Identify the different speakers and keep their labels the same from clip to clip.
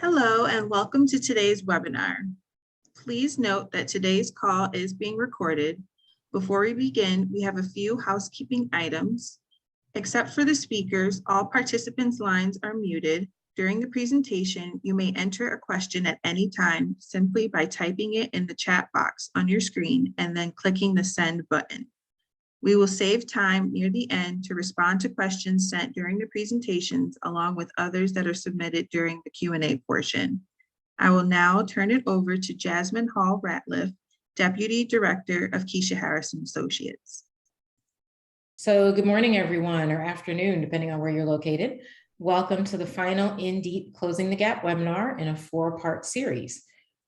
Speaker 1: Hello and welcome to today's webinar. Please note that today's call is being recorded. Before we begin, we have a few housekeeping items. Except for the speakers, all participants' lines are muted. During the presentation, you may enter a question at any time simply by typing it in the chat box on your screen and then clicking the send button. We will save time near the end to respond to questions sent during the presentations, along with others that are submitted during the Q&A portion. I will now turn it over to Jasmine Hall Ratliff, Deputy Director of Keisha Harrison Associates.
Speaker 2: So good morning, everyone, or afternoon, depending on where you're located. Welcome to the final InDEEP Closing the Gap webinar in a 4-part series.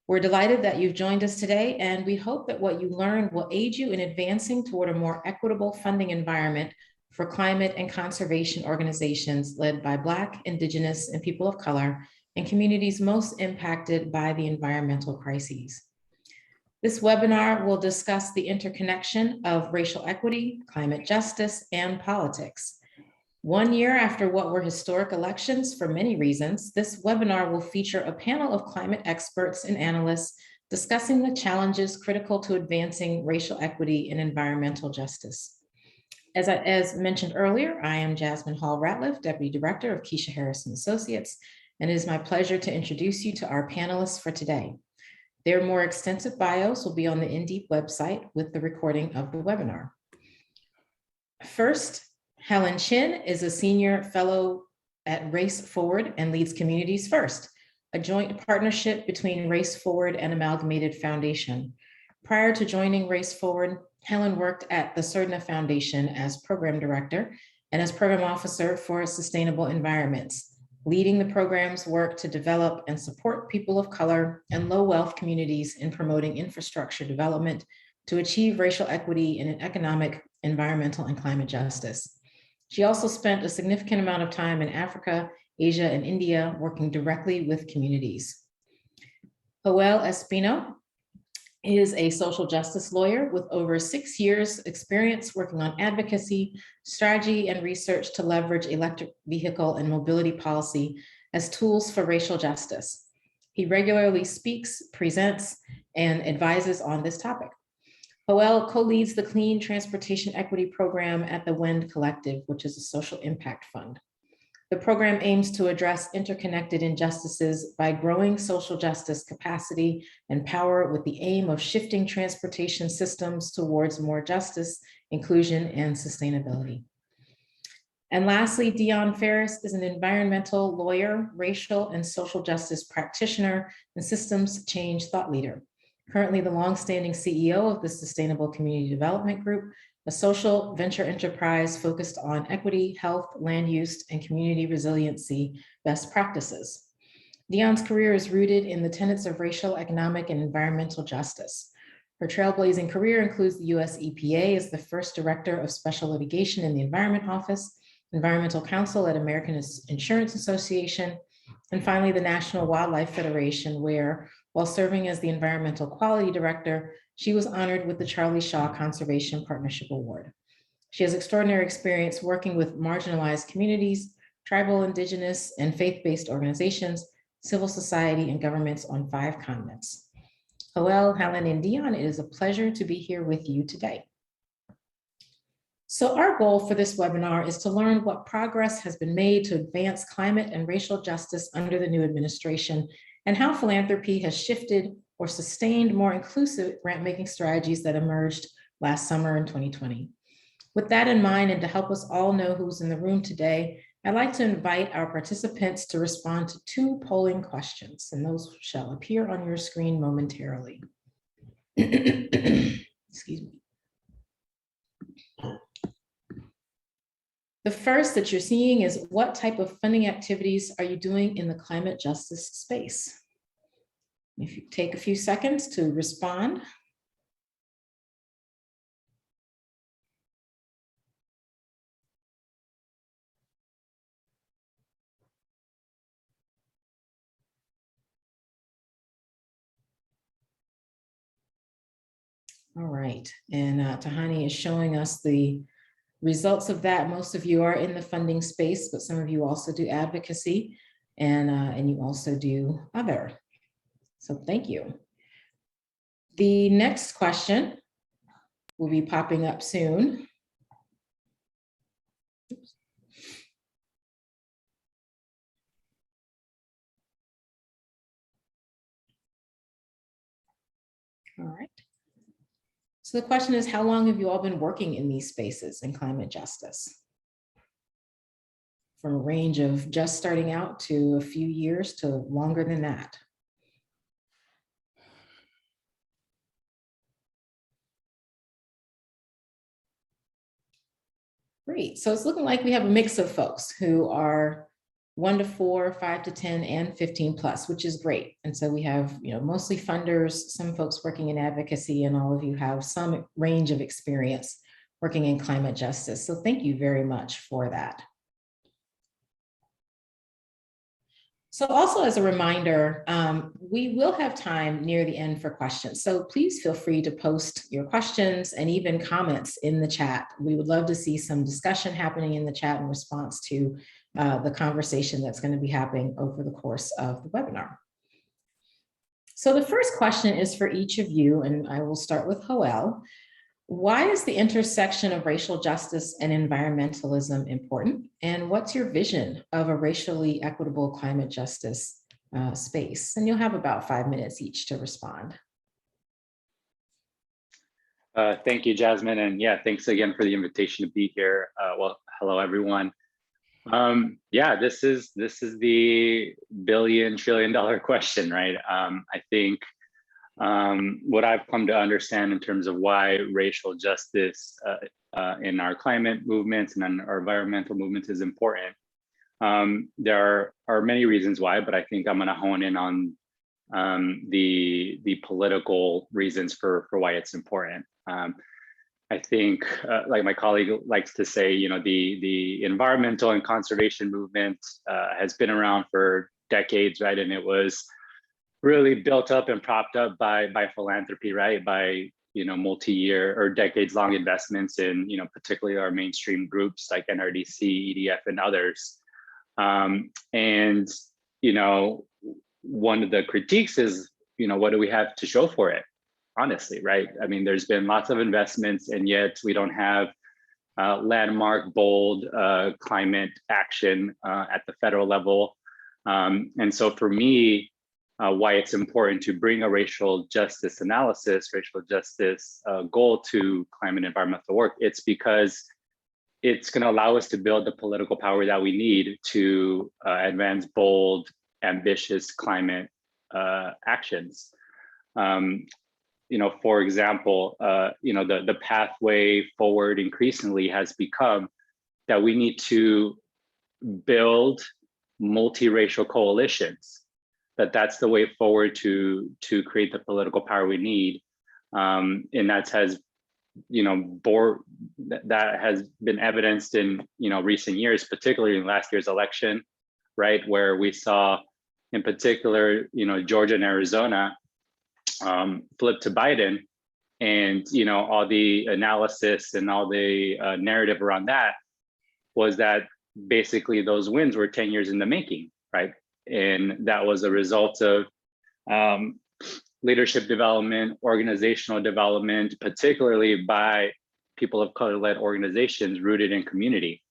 Speaker 2: We're delighted that you've joined us today, and we hope that what you learned will aid you in advancing toward a more equitable funding environment for climate and conservation organizations led by Black, Indigenous, and people of color in communities most impacted by the environmental crises. This webinar will discuss the interconnection of racial equity, climate justice, and politics. 1 year after what were historic elections for many reasons, this webinar will feature a panel of climate experts and analysts discussing the challenges critical to advancing racial equity and environmental justice. As mentioned earlier, I am Jasmine Hall Ratliff, Deputy Director of Keisha Harrison Associates, and it is my pleasure to introduce you to our panelists for today. Their more extensive bios will be on the InDEEP website with the recording of the webinar. First, Helen Chin is a senior fellow at Race Forward and leads Communities First, a joint partnership between Race Forward and Amalgamated Foundation. Prior to joining Race Forward, Helen worked at the Surdna Foundation as program director and as program officer for Sustainable Environments, leading the program's work to develop and support people of color and low wealth communities in promoting infrastructure development to achieve racial equity and economic, environmental, and climate justice. She also spent a significant amount of time in Africa, Asia, and India, working directly with communities. Joel Espino is a social justice lawyer with over 6 years experience working on advocacy, strategy, and research to leverage electric vehicle and mobility policy as tools for racial justice. He regularly speaks, presents, and advises on this topic. Joel co-leads the Clean Transportation Equity Program at the WEND Collective, which is a social impact fund. The program aims to address interconnected injustices by growing social justice capacity and power with the aim of shifting transportation systems towards more justice, inclusion, and sustainability. And lastly, Dion Ferris is an environmental lawyer, racial and social justice practitioner, and systems change thought leader. Currently the longstanding CEO of the Sustainable Community Development Group, a social venture enterprise focused on equity, health, land use, and community resiliency best practices. Dion's career is rooted in the tenets of racial, economic, and environmental justice. Her trailblazing career includes the US EPA as the first director of special litigation in the Environment Office, Environmental Counsel at American Insurance Association, and finally the National Wildlife Federation, where, while serving as the Environmental Quality Director, she was honored with the Charlie Shaw Conservation Partnership Award. She has extraordinary experience working with marginalized communities, tribal, indigenous, and faith-based organizations, civil society, and governments on 5 continents. Joel, Helen, and Dion, it is a pleasure to be here with you today. So our goal for this webinar is to learn what progress has been made to advance climate and racial justice under the new administration, and how philanthropy has shifted or sustained more inclusive grant-making strategies that emerged last summer in 2020. With that in mind, and to help us all know who's in the room today, I'd like to invite our participants to respond to 2 polling questions, and those shall appear on your screen momentarily. Excuse me. The first that you're seeing is, what type of funding activities are you doing in the climate justice space? If you take a few seconds to respond. All right, and Tahani is showing us the results of that. Most of you are in the funding space, but some of you also do advocacy. and you also do other. So thank you. The next question will be popping up soon. Oops. All right. So the question is, how long have you all been working in these spaces in climate justice? From a range of just starting out to a few years to longer than that. Great. So it's looking like we have a mix of folks who are 1 to 4, 5 to 10, and 15 plus, which is great. And so we have, mostly funders, some folks working in advocacy, and all of you have some range of experience working in climate justice. So thank you very much for that. So also as a reminder, we will have time near the end for questions. So please feel free to post your questions and even comments in the chat. We would love to see some discussion happening in the chat in response to the conversation that's going to be happening over the course of the webinar. So the first question is for each of you, and I will start with Joel. Why is the intersection of racial justice and environmentalism important? And what's your vision of a racially equitable climate justice space? And you'll have about 5 minutes each to respond.
Speaker 3: Thank you, Jasmine. And yeah, thanks again for the invitation to be here. Well, hello, everyone. Yeah, this is the billion-trillion-dollar question, right? I think what I've come to understand in terms of why racial justice in our climate movements and in our environmental movements is important. There are many reasons why, but I think I'm going to hone in on the political reasons for why it's important. I think, like my colleague likes to say, the environmental and conservation movement has been around for decades, right? And it was really built up and propped up by philanthropy, right? By multi-year or decades-long investments in particularly our mainstream groups like NRDC, EDF, and others. And one of the critiques is what do we have to show for it? Honestly, right? I mean, there's been lots of investments, and yet we don't have landmark, bold climate action at the federal level. And so for me, why it's important to bring a racial justice analysis, racial justice goal to climate environmental work, it's because it's going to allow us to build the political power that we need to advance bold, ambitious climate actions. For example, the pathway forward increasingly has become that we need to build multiracial coalitions. That's the way forward to create the political power we need, and that has been evidenced in recent years, particularly in last year's election, right, where we saw in particular Georgia and Arizona flip to Biden, and all the analysis and all the narrative around that was that basically those wins were 10 years in the making, right? And that was a result of leadership development, organizational development, particularly by people of color-led organizations rooted in community,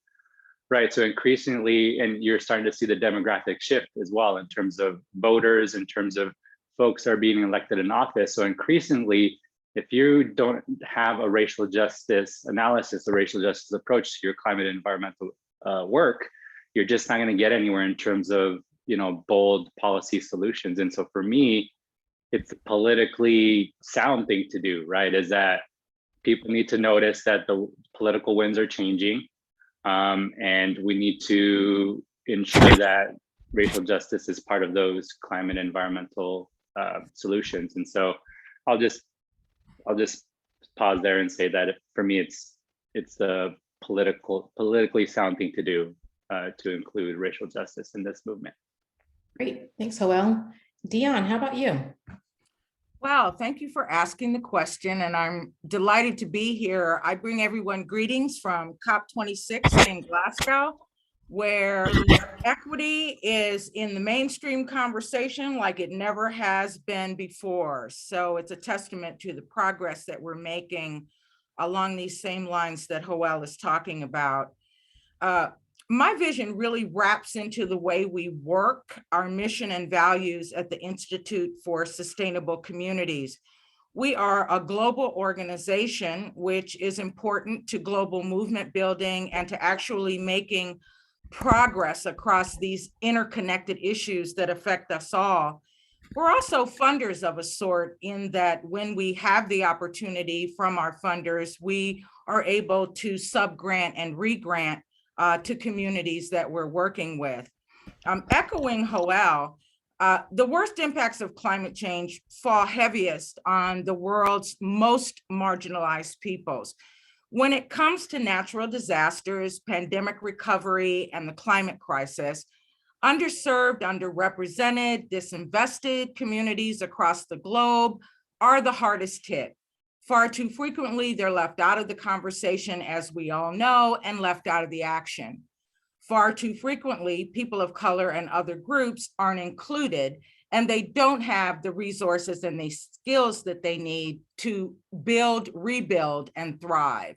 Speaker 3: right? So increasingly, and you're starting to see the demographic shift as well in terms of voters, in terms of folks are being elected in office. So increasingly, if you don't have a racial justice analysis, a racial justice approach to your climate and environmental work, you're just not going to get anywhere in terms of bold policy solutions. And so for me, it's a politically sound thing to do, right? Is that people need to notice that the political winds are changing, and we need to ensure that racial justice is part of those climate and environmental solutions. And so I'll just pause there and say that for me, it's a politically sound thing to do to include racial justice in this movement.
Speaker 2: Great, thanks, Joel. Dion, how about you?
Speaker 4: Wow, thank you for asking the question, and I'm delighted to be here. I bring everyone greetings from COP26 in Glasgow. where equity is in the mainstream conversation like it never has been before. So it's a testament to the progress that we're making along these same lines that Joel is talking about. My vision really wraps into the way we work, our mission and values at the Institute for Sustainable Communities. We are a global organization, which is important to global movement building and to actually making progress across these interconnected issues that affect us all. We're also funders of a sort, in that when we have the opportunity from our funders, we are able to sub-grant and re-grant to communities that we're working with. Echoing Joel, the worst impacts of climate change fall heaviest on the world's most marginalized peoples. When it comes to natural disasters, pandemic recovery, and the climate crisis, underserved, underrepresented, disinvested communities across the globe are the hardest hit. Far too frequently, they're left out of the conversation, as we all know, and left out of the action. Far too frequently, people of color and other groups aren't included, and they don't have the resources and the skills that they need to build, rebuild, and thrive.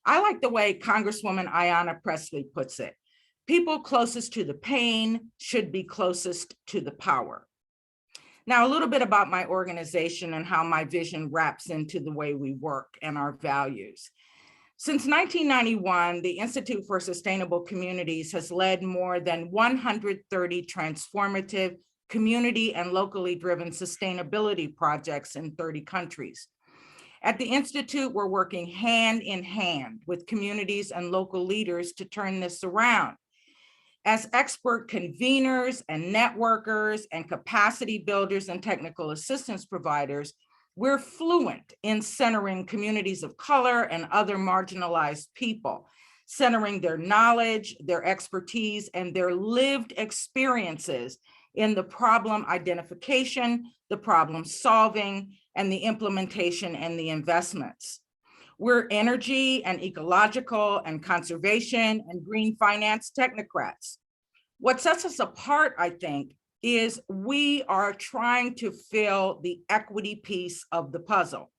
Speaker 4: I like the way Congresswoman Ayanna Pressley puts it. People closest to the pain should be closest to the power. Now, a little bit about my organization and how my vision wraps into the way we work and our values. Since 1991, the Institute for Sustainable Communities has led more than 130 transformative community and locally driven sustainability projects in 30 countries. At the Institute, we're working hand in hand with communities and local leaders to turn this around. As expert conveners and networkers and capacity builders and technical assistance providers, we're fluent in centering communities of color and other marginalized people, centering their knowledge, their expertise, and their lived experiences in the problem identification, the problem solving, and the implementation and the investments. We're energy and ecological and conservation and green finance technocrats. What sets us apart, I think, is we are trying to fill the equity piece of the puzzle.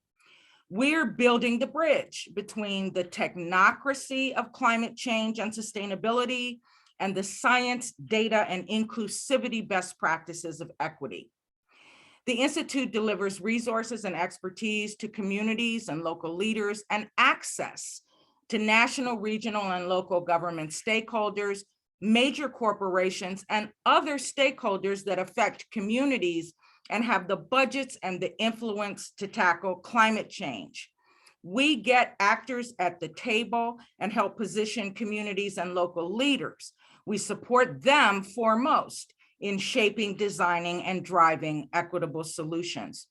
Speaker 4: We're building the bridge between the technocracy of climate change and sustainability and the science, data, and inclusivity best practices of equity. The Institute delivers resources and expertise to communities and local leaders, and access to national, regional, and local government stakeholders, major corporations, and other stakeholders that affect communities and have the budgets and the influence to tackle climate change. We get actors at the table and help position communities and local leaders. We support them foremost in shaping, designing, and driving equitable solutions.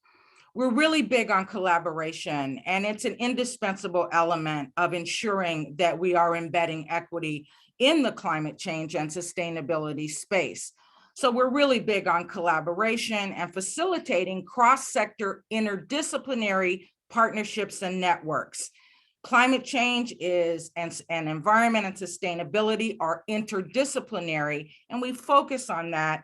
Speaker 4: We're really big on collaboration, and it's an indispensable element of ensuring that we are embedding equity in the climate change and sustainability space. So we're really big on collaboration and facilitating cross-sector interdisciplinary partnerships and networks. Climate change is, and environment and sustainability are interdisciplinary, and we focus on that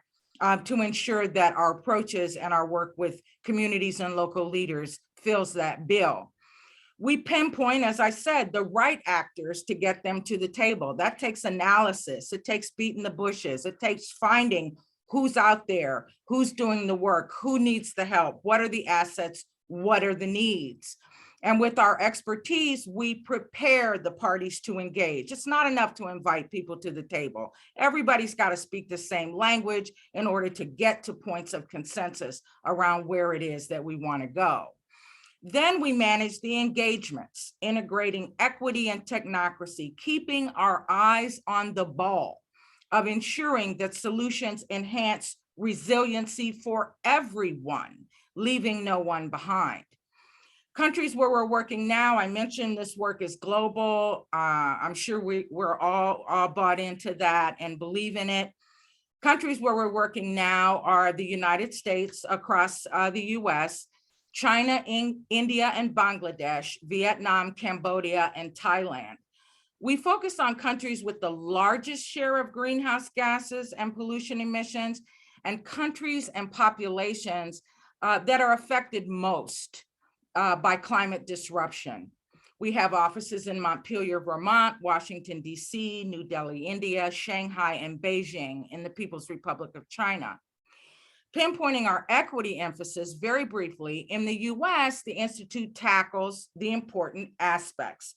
Speaker 4: to ensure that our approaches and our work with communities and local leaders fills that bill. We pinpoint, as I said, the right actors to get them to the table. That takes analysis. It takes beating the bushes. It takes finding who's out there, who's doing the work, who needs the help, what are the assets, what are the needs. And with our expertise, we prepare the parties to engage. It's not enough to invite people to the table. Everybody's got to speak the same language in order to get to points of consensus around where it is that we want to go. Then we manage the engagements, integrating equity and technocracy, keeping our eyes on the ball of ensuring that solutions enhance resiliency for everyone, leaving no one behind. Countries where we're working now, I mentioned this work is global. I'm sure we're all bought into that and believe in it. Countries where we're working now are the United States, across the US, China, India, and Bangladesh, Vietnam, Cambodia, and Thailand. We focus on countries with the largest share of greenhouse gases and pollution emissions, and countries and populations that are affected most by climate disruption. We have offices in Montpelier, Vermont, Washington, D.C., New Delhi, India, Shanghai, and Beijing in the People's Republic of China. Pinpointing our equity emphasis very briefly, in the US, the Institute tackles the important aspects,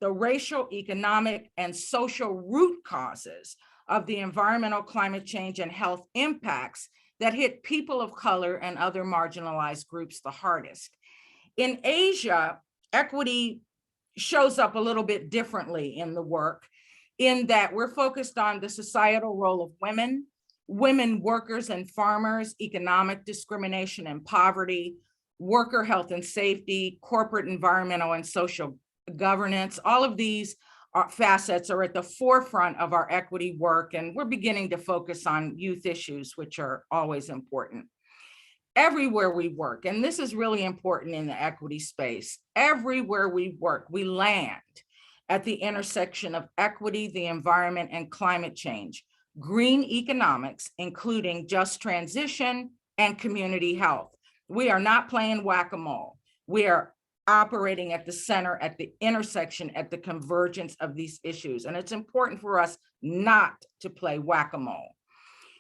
Speaker 4: the racial, economic, and social root causes of the environmental, climate change, and health impacts that hit people of color and other marginalized groups the hardest. In Asia, equity shows up a little bit differently in the work, in that we're focused on the societal role of women, women workers and farmers, economic discrimination and poverty, worker health and safety, corporate environmental and social governance. All of these facets are at the forefront of our equity work, and we're beginning to focus on youth issues, which are always important. Everywhere we work, and this is really important in the equity space, everywhere we work, we land at the intersection of equity, the environment, and climate change, green economics, including just transition and community health. We are not playing whack-a-mole. We are operating at the center, at the intersection, at the convergence of these issues. And it's important for us not to play whack-a-mole.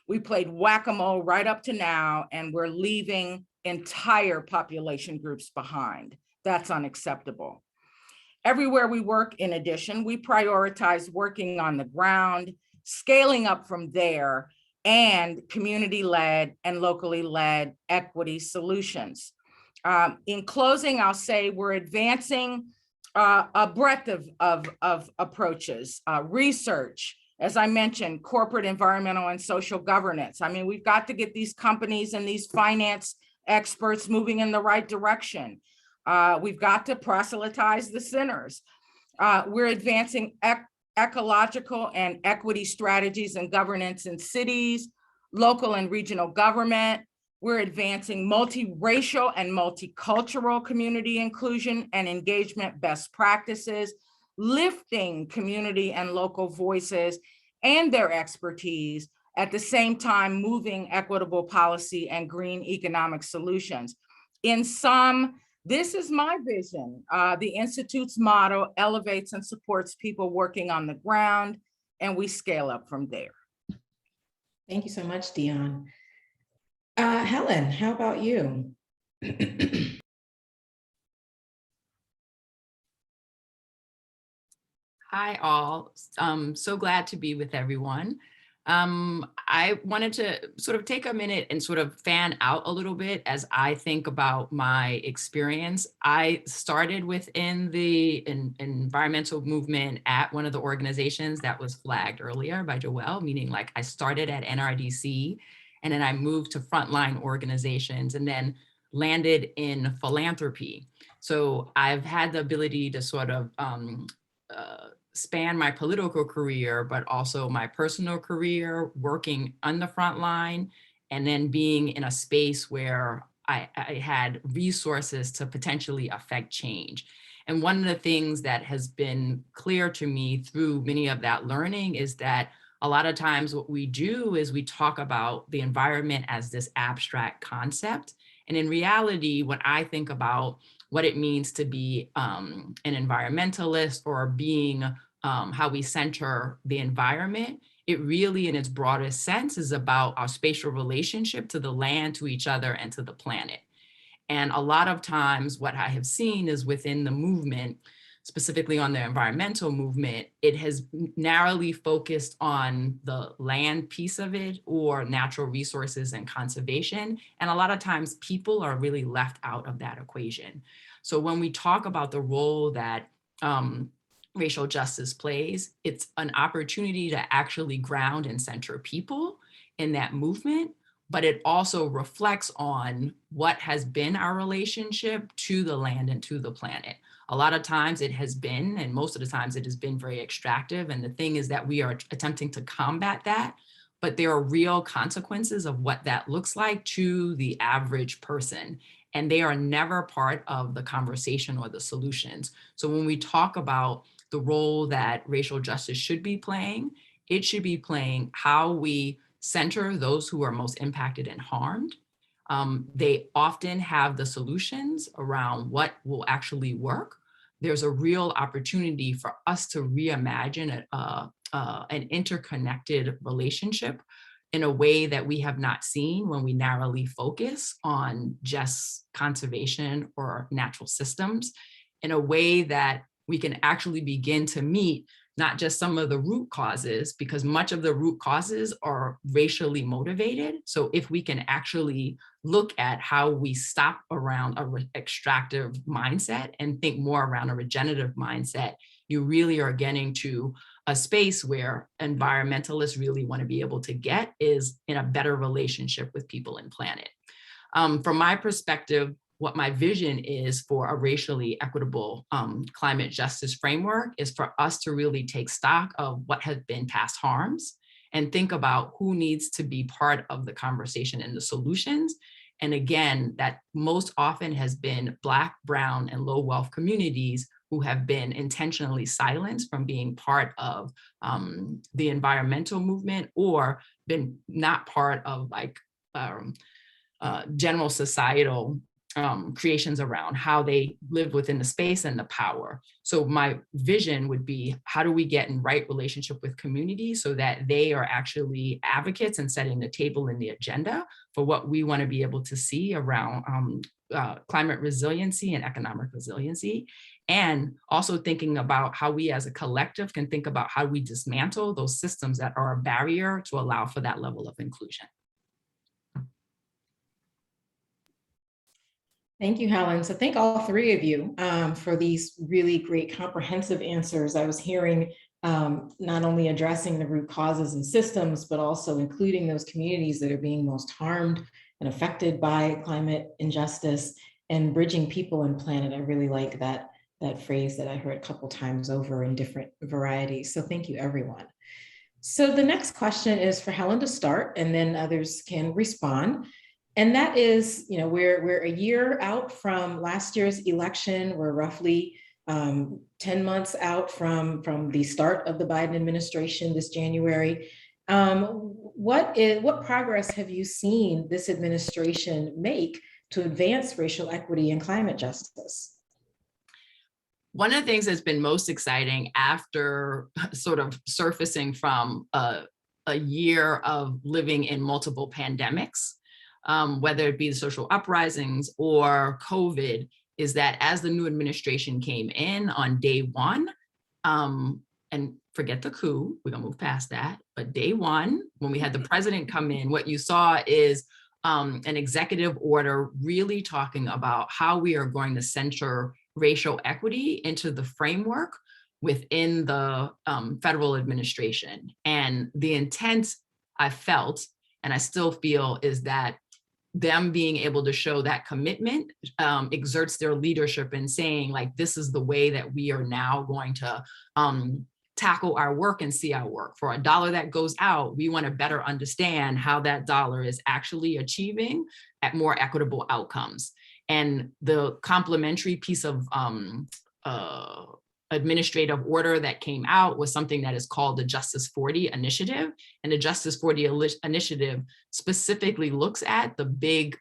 Speaker 4: We played whack-a-mole right up to now, and we're leaving entire population groups behind. That's unacceptable. Everywhere we work, in addition, we prioritize working on the ground, scaling up from there, and community-led and locally led equity solutions. In closing, I'll say we're advancing a breadth of approaches, research, as I mentioned, corporate, environmental, and social governance. I mean, we've got to get these companies and these finance experts moving in the right direction. We've got to proselytize the sinners. We're advancing ecological and equity strategies and governance in cities, local and regional government. We're advancing multiracial and multicultural community inclusion and engagement best practices, lifting community and local voices and their expertise, at the same time moving equitable policy and green economic solutions. In sum, this is my vision. The Institute's motto elevates and supports people working on the ground, and we scale up from there.
Speaker 2: Thank you so much, Dion. Helen, how about you?
Speaker 5: Hi, all. So glad to be with everyone. I wanted to sort of take a minute and sort of fan out a little bit as I think about my experience. I started within the environmental movement at one of the organizations that was flagged earlier by Joelle, meaning like I started at NRDC, and then I moved to frontline organizations and then landed in philanthropy. So I've had the ability to sort of span my political career, but also my personal career, working on the front line, and then being in a space where I had resources to potentially affect change. And one of the things that has been clear to me through many of that learning is that a lot of times what we do is we talk about the environment as this abstract concept. And in reality, when I think about what it means to be an environmentalist or being how we center the environment, it really in its broadest sense is about our spatial relationship to the land, to each other, and to the planet. And a lot of times what I have seen is within the movement, specifically on the environmental movement, it has narrowly focused on the land piece of it or natural resources and conservation. And a lot of times people are really left out of that equation. So when we talk about the role that racial justice plays, it's an opportunity to actually ground and center people in that movement, but it also reflects on what has been our relationship to the land and to the planet. A lot of times it has been, and most of the times it has been very extractive. And the thing is that we are attempting to combat that, but there are real consequences of what that looks like to the average person. And they are never part of the conversation or the solutions. So when we talk about the role that racial justice should be playing. It should be playing how we center those who are most impacted and harmed. They often have the solutions around what will actually work. There's a real opportunity for us to reimagine an interconnected relationship in a way that we have not seen when we narrowly focus on just conservation or natural systems, in a way that we can actually begin to meet not just some of the root causes, because much of the root causes are racially motivated. So if we can actually look at how we stop around an extractive mindset and think more around a regenerative mindset, you really are getting to a space where environmentalists really want to be able to get is in a better relationship with people and planet. From my perspective, what my vision is for a racially equitable climate justice framework is for us to really take stock of what has been past harms and think about who needs to be part of the conversation and the solutions. And again, that most often has been Black, brown, and low wealth communities who have been intentionally silenced from being part of the environmental movement, or been not part of like general societal creations around how they live within the space and the power. So my vision would be, how do we get in right relationship with communities so that they are actually advocates and setting the table and the agenda for what we want to be able to see around climate resiliency and economic resiliency. And also thinking about how we as a collective can think about how we dismantle those systems that are a barrier to allow for that level of inclusion.
Speaker 2: Thank you, Helen. So thank all three of you for these really great comprehensive answers. I was hearing not only addressing the root causes and systems, but also including those communities that are being most harmed and affected by climate injustice, and bridging people and planet. I really like that phrase that I heard a couple times over in different varieties. So thank you, everyone. So the next question is for Helen to start, and then others can respond. And that is, we're a year out from last year's election. We're roughly 10 months out from the start of the Biden administration this January. What progress have you seen this administration make to advance racial equity and climate justice?
Speaker 5: One of the things that's been most exciting after sort of surfacing from a year of living in multiple pandemics, whether it be the social uprisings or COVID, is that as the new administration came in on day one, and forget the coup, we're gonna move past that, but day one, when we had the president come in, what you saw is an executive order really talking about how we are going to center racial equity into the framework within the federal administration. And the intent I felt, and I still feel, is that them being able to show that commitment exerts their leadership in saying, like, this is the way that we are now going to tackle our work and see our work. For a dollar that goes out, we want to better understand how that dollar is actually achieving at more equitable outcomes. And the complementary piece of administrative order that came out was something that is called the Justice 40 Initiative. And the Justice 40 Initiative specifically looks at the big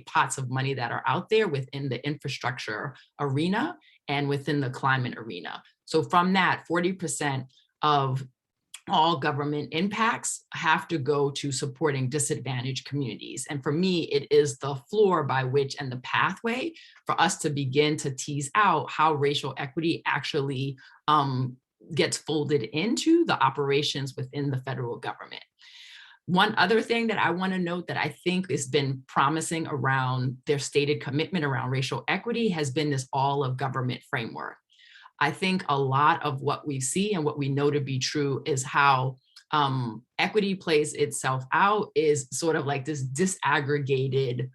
Speaker 5: pots of money that are out there within the infrastructure arena and within the climate arena. So from that, 40% of all government impacts have to go to supporting disadvantaged communities. And for me, it is the floor by which and the pathway for us to begin to tease out how racial equity actually gets folded into the operations within the federal government. One other thing that I want to note that I think has been promising around their stated commitment around racial equity has been this all of government framework. I think a lot of what we see and what we know to be true is how equity plays itself out is sort of like this disaggregated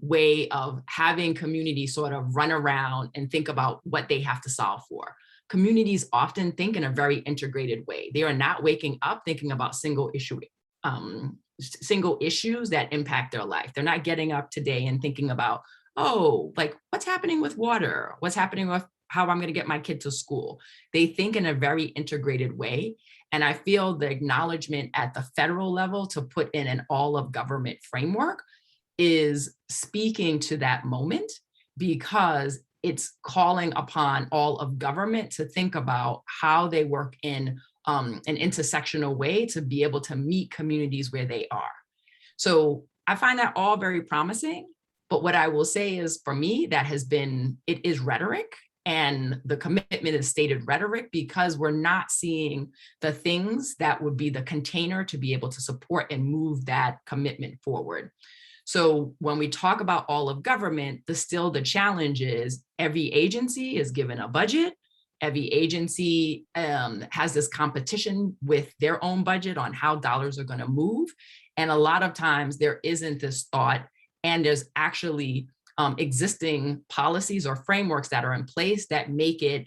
Speaker 5: way of having communities sort of run around and think about what they have to solve for. Communities often think in a very integrated way. They are not waking up thinking about single issues that impact their life. They're not getting up today and thinking about, oh, like what's happening with water? What's happening with how I'm going to get my kid to school. They think in a very integrated way. And I feel the acknowledgement at the federal level to put in an all of government framework is speaking to that moment, because it's calling upon all of government to think about how they work in an intersectional way to be able to meet communities where they are. So I find that all very promising. But what I will say is, for me, it is rhetoric, and the commitment is stated rhetoric because we're not seeing the things that would be the container to be able to support and move that commitment forward. So when we talk about all of government, the challenge is every agency is given a budget. Every agency has this competition with their own budget on how dollars are going to move. And a lot of times there isn't this thought, and there's actually existing policies or frameworks that are in place that make it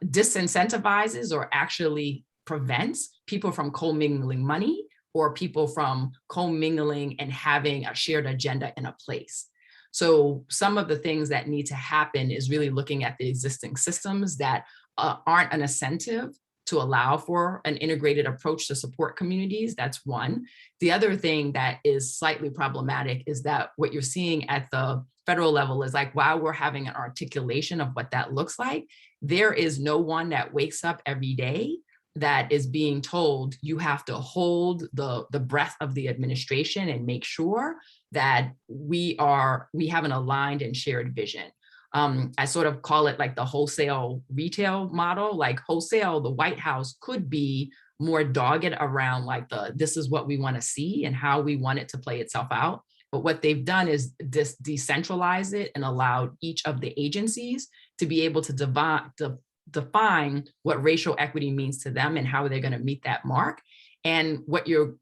Speaker 5: disincentivizes or actually prevents people from commingling money, or people from commingling and having a shared agenda in a place. So some of the things that need to happen is really looking at the existing systems that aren't an incentive to allow for an integrated approach to support communities. That's one. The other thing that is slightly problematic is that what you're seeing at the federal level is like, while we're having an articulation of what that looks like, there is no one that wakes up every day that is being told you have to hold the breath of the administration and make sure that we have an aligned and shared vision. I sort of call it like the wholesale retail model. Like wholesale, the White House could be more dogged around like this is what we want to see and how we want it to play itself out. But what they've done is decentralize it and allowed each of the agencies to be able to define what racial equity means to them and how they're going to meet that mark. And what you're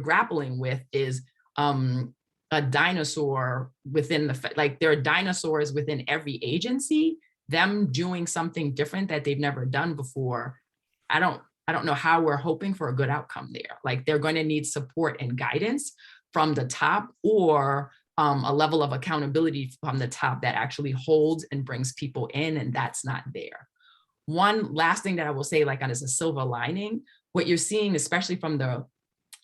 Speaker 5: grappling with is a dinosaur within there are dinosaurs within every agency, them doing something different that they've never done before. I don't know how we're hoping for a good outcome there. Like, they're going to need support and guidance from the top, or a level of accountability from the top that actually holds and brings people in, and that's not there. One last thing that I will say, like, as a silver lining, what you're seeing, especially from the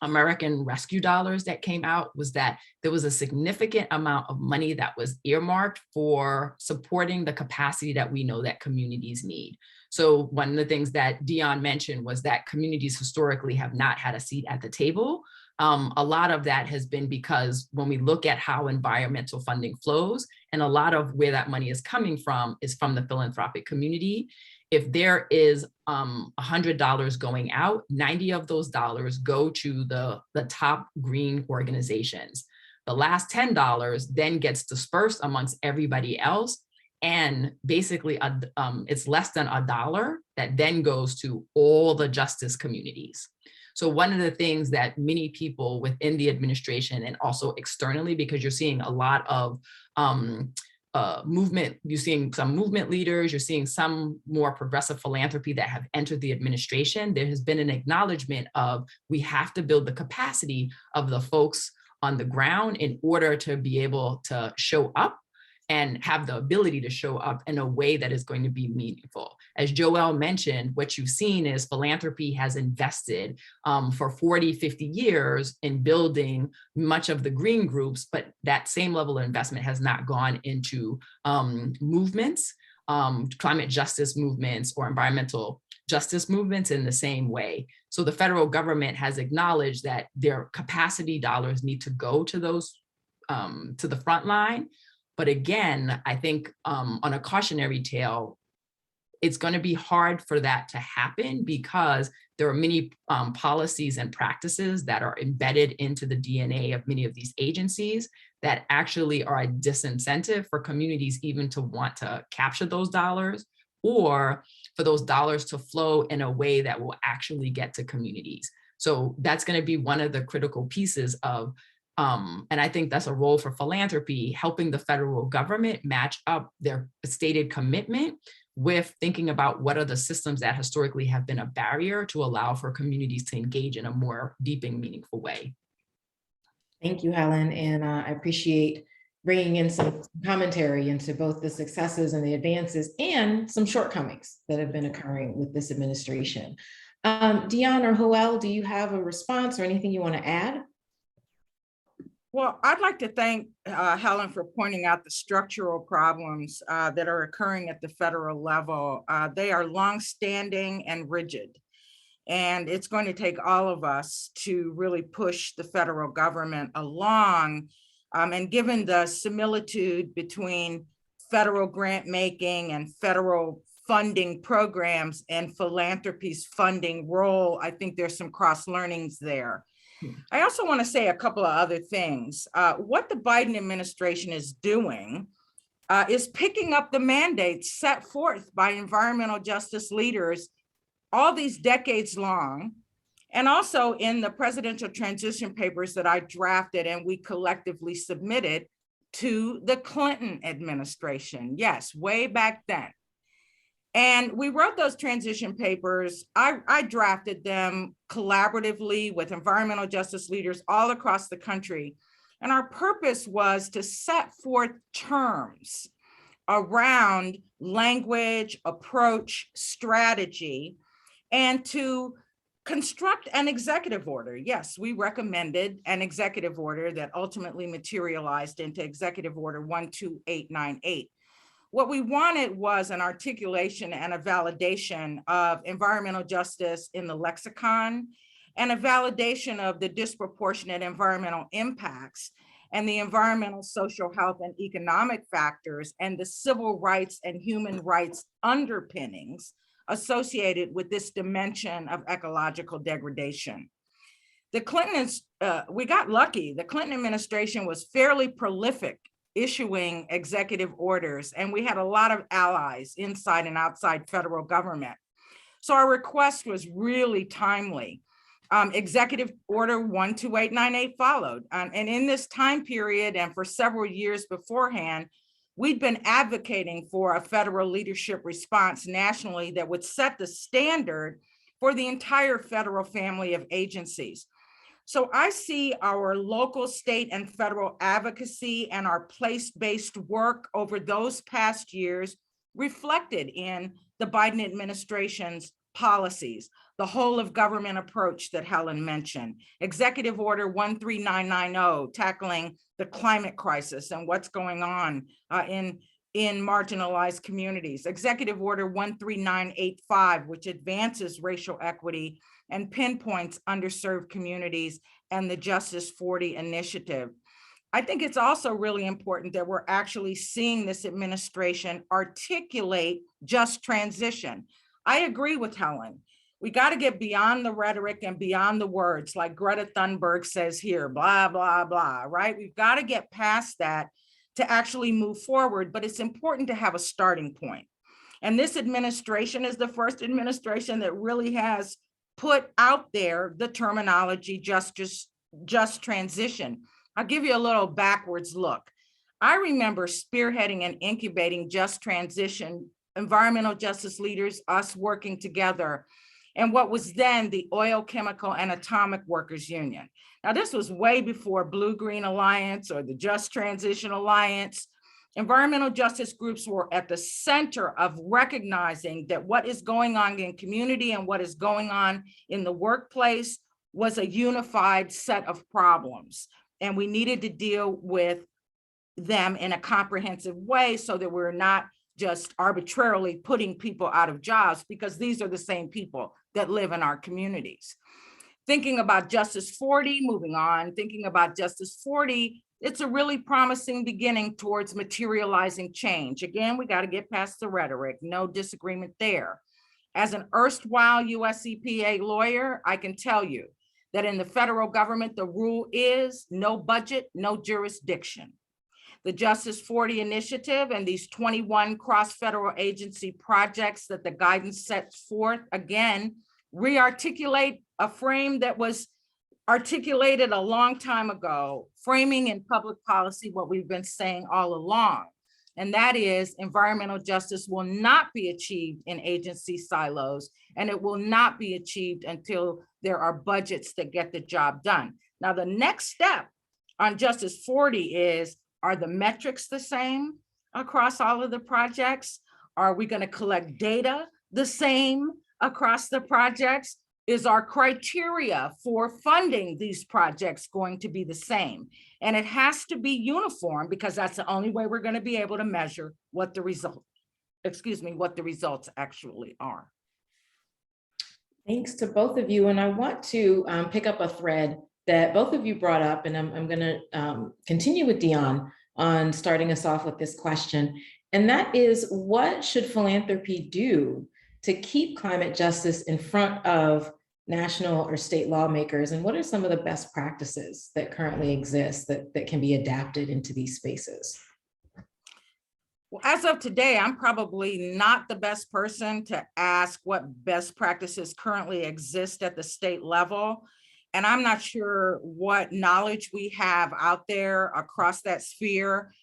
Speaker 5: American Rescue dollars that came out, was that there was a significant amount of money that was earmarked for supporting the capacity that we know that communities need. So one of the things that Dion mentioned was that communities historically have not had a seat at the table. A lot of that has been because when we look at how environmental funding flows, and a lot of where that money is coming from is from the philanthropic community. If there is $100 going out, 90 of those dollars go to the top green organizations. The last $10 then gets dispersed amongst everybody else. And basically it's less than $1 that then goes to all the justice communities. So one of the things that many people within the administration and also externally, because you're seeing a lot of movement, you're seeing some movement leaders, you're seeing some more progressive philanthropy that have entered the administration, there has been an acknowledgement of we have to build the capacity of the folks on the ground in order to be able to show up and have the ability to show up in a way that is going to be meaningful. As Joelle mentioned, what you've seen is philanthropy has invested for 40, 50 years in building much of the green groups, but that same level of investment has not gone into movements, climate justice movements or environmental justice movements in the same way. So the federal government has acknowledged that their capacity dollars need to go to those, to the front line. But again, I think on a cautionary tale, it's going to be hard for that to happen because there are many policies and practices that are embedded into the DNA of many of these agencies that actually are a disincentive for communities even to want to capture those dollars, or for those dollars to flow in a way that will actually get to communities. So that's going to be one of the critical pieces of and I think that's a role for philanthropy, helping the federal government match up their stated commitment with thinking about what are the systems that historically have been a barrier to allow for communities to engage in a more deep and meaningful way.
Speaker 2: Thank you, Helen. And I appreciate bringing in some commentary into both the successes and the advances and some shortcomings that have been occurring with this administration. Dion or Joel, do you have a response or anything you want to add?
Speaker 4: Well, I'd like to thank Helen for pointing out the structural problems that are occurring at the federal level. They are longstanding and rigid. And it's going to take all of us to really push the federal government along. And given the similitude between federal grant making and federal funding programs and philanthropy's funding role, I think there's some cross learnings there. I also want to say a couple of other things. What the Biden administration is doing is picking up the mandates set forth by environmental justice leaders all these decades long, and also in the presidential transition papers that I drafted and we collectively submitted to the Clinton administration. Yes, way back then. And we wrote those transition papers. I drafted them collaboratively with environmental justice leaders all across the country. And our purpose was to set forth terms around language, approach, strategy, and to construct an executive order. Yes, we recommended an executive order that ultimately materialized into Executive Order 12898. What we wanted was an articulation and a validation of environmental justice in the lexicon and a validation of the disproportionate environmental impacts and the environmental, social, health, and economic factors and the civil rights and human rights underpinnings associated with this dimension of ecological degradation. The Clintons, we got lucky. The Clinton administration was fairly prolific issuing executive orders, and we had a lot of allies inside and outside federal government. So our request was really timely. Executive Order 12898 followed. And in this time period and for several years beforehand, we'd been advocating for a federal leadership response nationally that would set the standard for the entire federal family of agencies. So I see our local, state, and federal advocacy and our place-based work over those past years reflected in the Biden administration's policies, the whole of government approach that Helen mentioned, Executive Order 13990, tackling the climate crisis and what's going on in marginalized communities, Executive Order 13985, which advances racial equity and pinpoints underserved communities, and the Justice 40 initiative. I think it's also really important that we're actually seeing this administration articulate just transition. I agree with Helen. We got to get beyond the rhetoric and beyond the words, like Greta Thunberg says here, blah, blah, blah, right? We've got to get past that to actually move forward, but it's important to have a starting point. And this administration is the first administration that really has put out there the terminology just transition. I'll give you a little backwards look. I remember spearheading and incubating just transition, environmental justice leaders, us working together, and what was then the Oil, Chemical, and Atomic Workers Union. Now, this was way before Blue Green Alliance or the Just Transition Alliance. Environmental justice groups were at the center of recognizing that what is going on in community and what is going on in the workplace was a unified set of problems. And we needed to deal with them in a comprehensive way so that we're not just arbitrarily putting people out of jobs, because these are the same people that live in our communities. Thinking about Justice 40, moving on, thinking about Justice 40, it's a really promising beginning towards materializing change. Again, we got to get past the rhetoric, no disagreement there. As an erstwhile US EPA lawyer, I can tell you that in the federal government, the rule is no budget, no jurisdiction. The Justice 40 initiative and these 21 cross-federal agency projects that the guidance sets forth, again, re-articulate a frame that was articulated a long time ago, framing in public policy what we've been saying all along. And that is environmental justice will not be achieved in agency silos, and it will not be achieved until there are budgets that get the job done. Now, the next step on Justice 40 is Are the metrics the same across all of the projects? Are we going to collect data the same across the projects? Is our criteria for funding these projects going to be the same? And it has to be uniform, because that's the only way we're going to be able to measure what the results actually are.
Speaker 2: Thanks to both of you. And I want to pick up a thread that both of you brought up, and I'm going to continue with Dion on starting us off with this question. And that is, what should philanthropy do to keep climate justice in front of national or state lawmakers? And what are some of the best practices that currently exist that can be adapted into these spaces?
Speaker 4: Well, as of today, I'm probably not the best person to ask what best practices currently exist at the state level. And I'm not sure what knowledge we have out there across that sphere.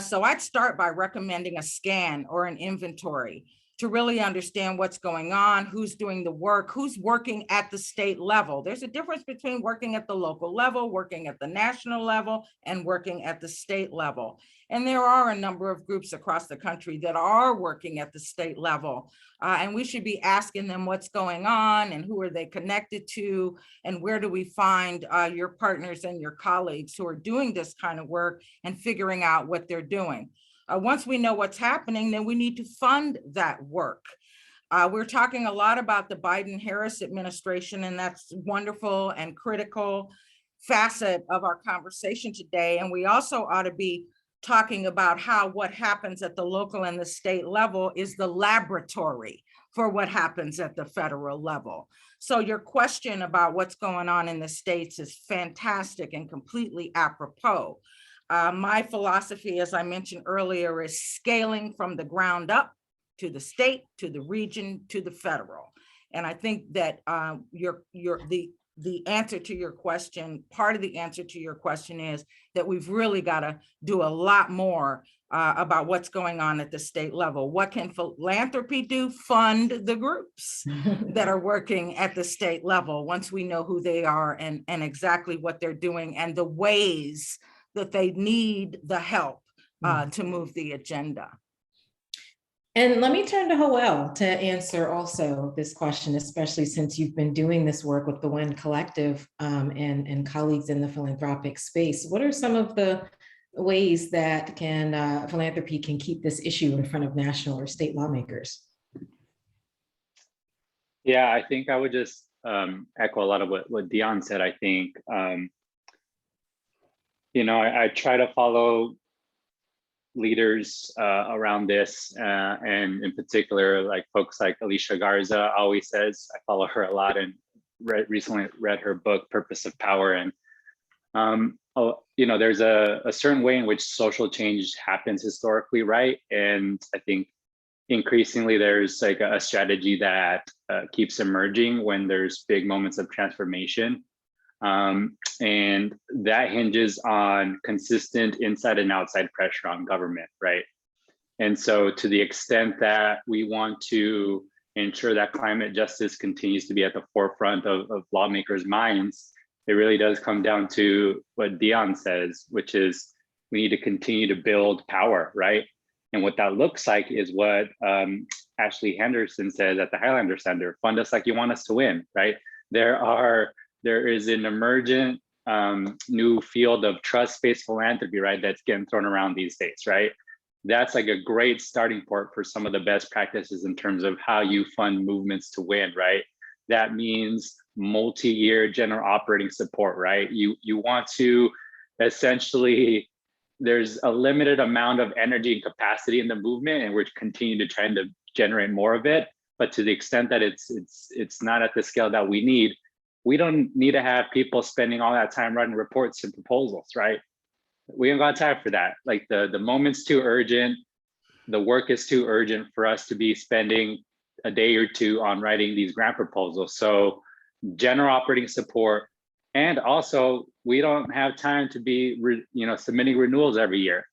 Speaker 4: So I'd start by recommending a scan or an inventory to really understand what's going on, who's doing the work, who's working at the state level. There's a difference between working at the local level, working at the national level, and working at the state level. And there are a number of groups across the country that are working at the state level. And we should be asking them what's going on and who are they connected to, and where do we find your partners and your colleagues who are doing this kind of work and figuring out what they're doing. Once we know what's happening, then we need to fund that work. We're talking a lot about the Biden-Harris administration, and that's wonderful and critical facet of our conversation today. And we also ought to be talking about how what happens at the local and the state level is the laboratory for what happens at the federal level. So your question about what's going on in the states is fantastic and completely apropos. My philosophy, as I mentioned earlier, is scaling from the ground up to the state, to the region, to the federal. And I think that the answer to your question, part of the answer to your question is that we've really got to do a lot more about what's going on at the state level. What can philanthropy do? Fund the groups that are working at the state level once we know who they are and exactly what they're doing and the ways that they need the help to move the agenda.
Speaker 2: And let me turn to Hoel to answer also this question, especially since you've been doing this work with the WEN Collective and colleagues in the philanthropic space. What are some of the ways that philanthropy can keep this issue in front of national or state lawmakers?
Speaker 3: Yeah, I think I would just echo a lot of what Dion said. I think, I try to follow leaders around this, and in particular, like folks like Alicia Garza always says. I follow her a lot and recently read her book, Purpose of Power. And, there's a certain way in which social change happens historically, right? And I think increasingly there's like a strategy that keeps emerging when there's big moments of transformation. And that hinges on consistent inside and outside pressure on government, right? And so to the extent that we want to ensure that climate justice continues to be at the forefront of lawmakers' minds, it really does come down to what Dion says, which is we need to continue to build power, right? And what that looks like is what Ashley Henderson says at the Highlander Center: fund us like you want us to win, right? There is an emergent new field of trust-based philanthropy, right? That's getting thrown around these days, right? That's like a great starting point for some of the best practices in terms of how you fund movements to win, right? That means multi-year general operating support, right? You want to essentially, there's a limited amount of energy and capacity in the movement, and we're continuing to try to generate more of it. But to the extent that it's not at the scale that we need, we don't need to have people spending all that time writing reports and proposals, right? We ain't got time for that. Like the moment's too urgent. The work is too urgent for us to be spending a day or two on writing these grant proposals. So general operating support, and also we don't have time to be submitting renewals every year,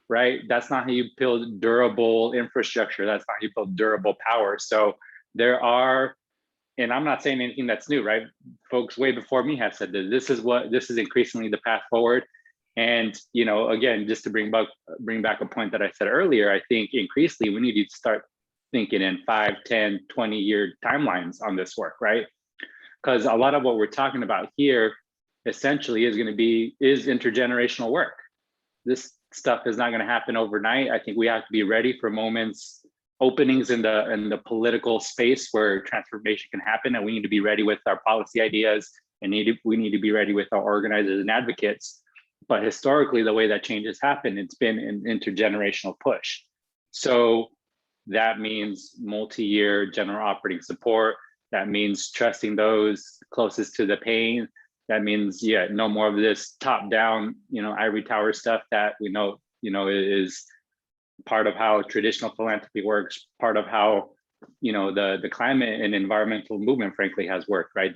Speaker 3: right? That's not how you build durable infrastructure. That's not how you build durable power. So there are, and I'm not saying anything that's new, right? Folks way before me have said that this is increasingly the path forward. And, you know, again, just to bring back a point that I said earlier, I think increasingly we need to start thinking in 5, 10, 20-year timelines on this work, right? Because a lot of what we're talking about here essentially is intergenerational work. This stuff is not going to happen overnight. I think we have to be ready for moments, openings in the political space where transformation can happen, and we need to be ready with our policy ideas, and we need to be ready with our organizers and advocates. But historically, the way that change has happened, it's been an intergenerational push. So that means multi-year general operating support. That means trusting those closest to the pain. That means, yeah, no more of this top-down, you know, ivory tower stuff that we know, you know, is part of how traditional philanthropy works, part of how, you know, the climate and environmental movement, frankly, has worked, right?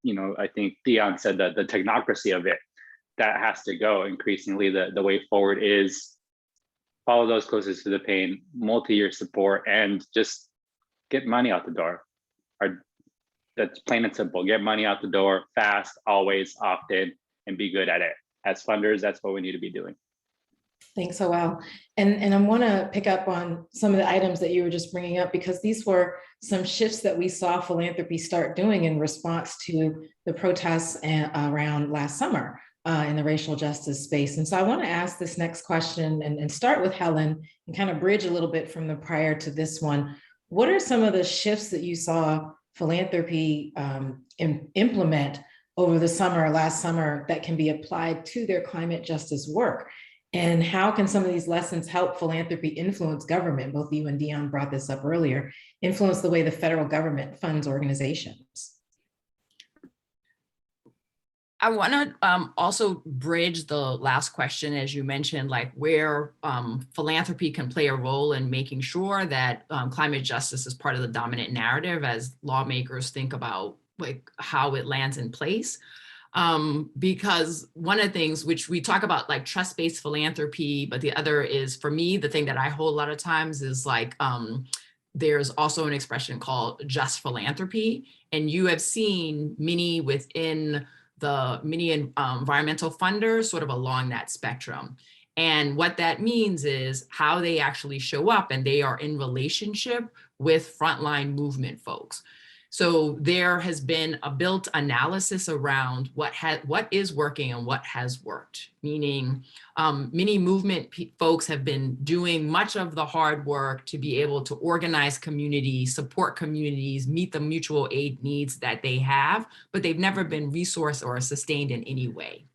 Speaker 3: You know, I think Dion said that the technocracy of it, that has to go. Increasingly, the way forward is follow those closest to the pain, multi-year support, and just get money out the door. That's plain and simple. Get money out the door fast, always, often, and be good at it. As funders, that's what we need to be doing.
Speaker 2: Thanks, Joel. And I want to pick up on some of the items that you were just bringing up, because these were some shifts that we saw philanthropy start doing in response to the protests around last summer in the racial justice space. And so I want to ask this next question and start with Helen and kind of bridge a little bit from the prior to this one. What are some of the shifts that you saw philanthropy implement over the summer, last summer, that can be applied to their climate justice work? And how can some of these lessons help philanthropy influence government? Both you and Dion brought this up earlier, influence the way the federal government funds organizations.
Speaker 5: I want to also bridge the last question, as you mentioned, like where philanthropy can play a role in making sure that climate justice is part of the dominant narrative as lawmakers think about like how it lands in place. Because one of the things which we talk about, like trust-based philanthropy, but the other is, for me, the thing that I hold a lot of times is like, there's also an expression called just philanthropy. And you have seen many environmental funders sort of along that spectrum. And what that means is how they actually show up, and they are in relationship with frontline movement folks. So there has been a built analysis around what is working and what has worked, meaning many movement folks have been doing much of the hard work to be able to organize communities, support communities, meet the mutual aid needs that they have, but they've never been resourced or sustained in any way.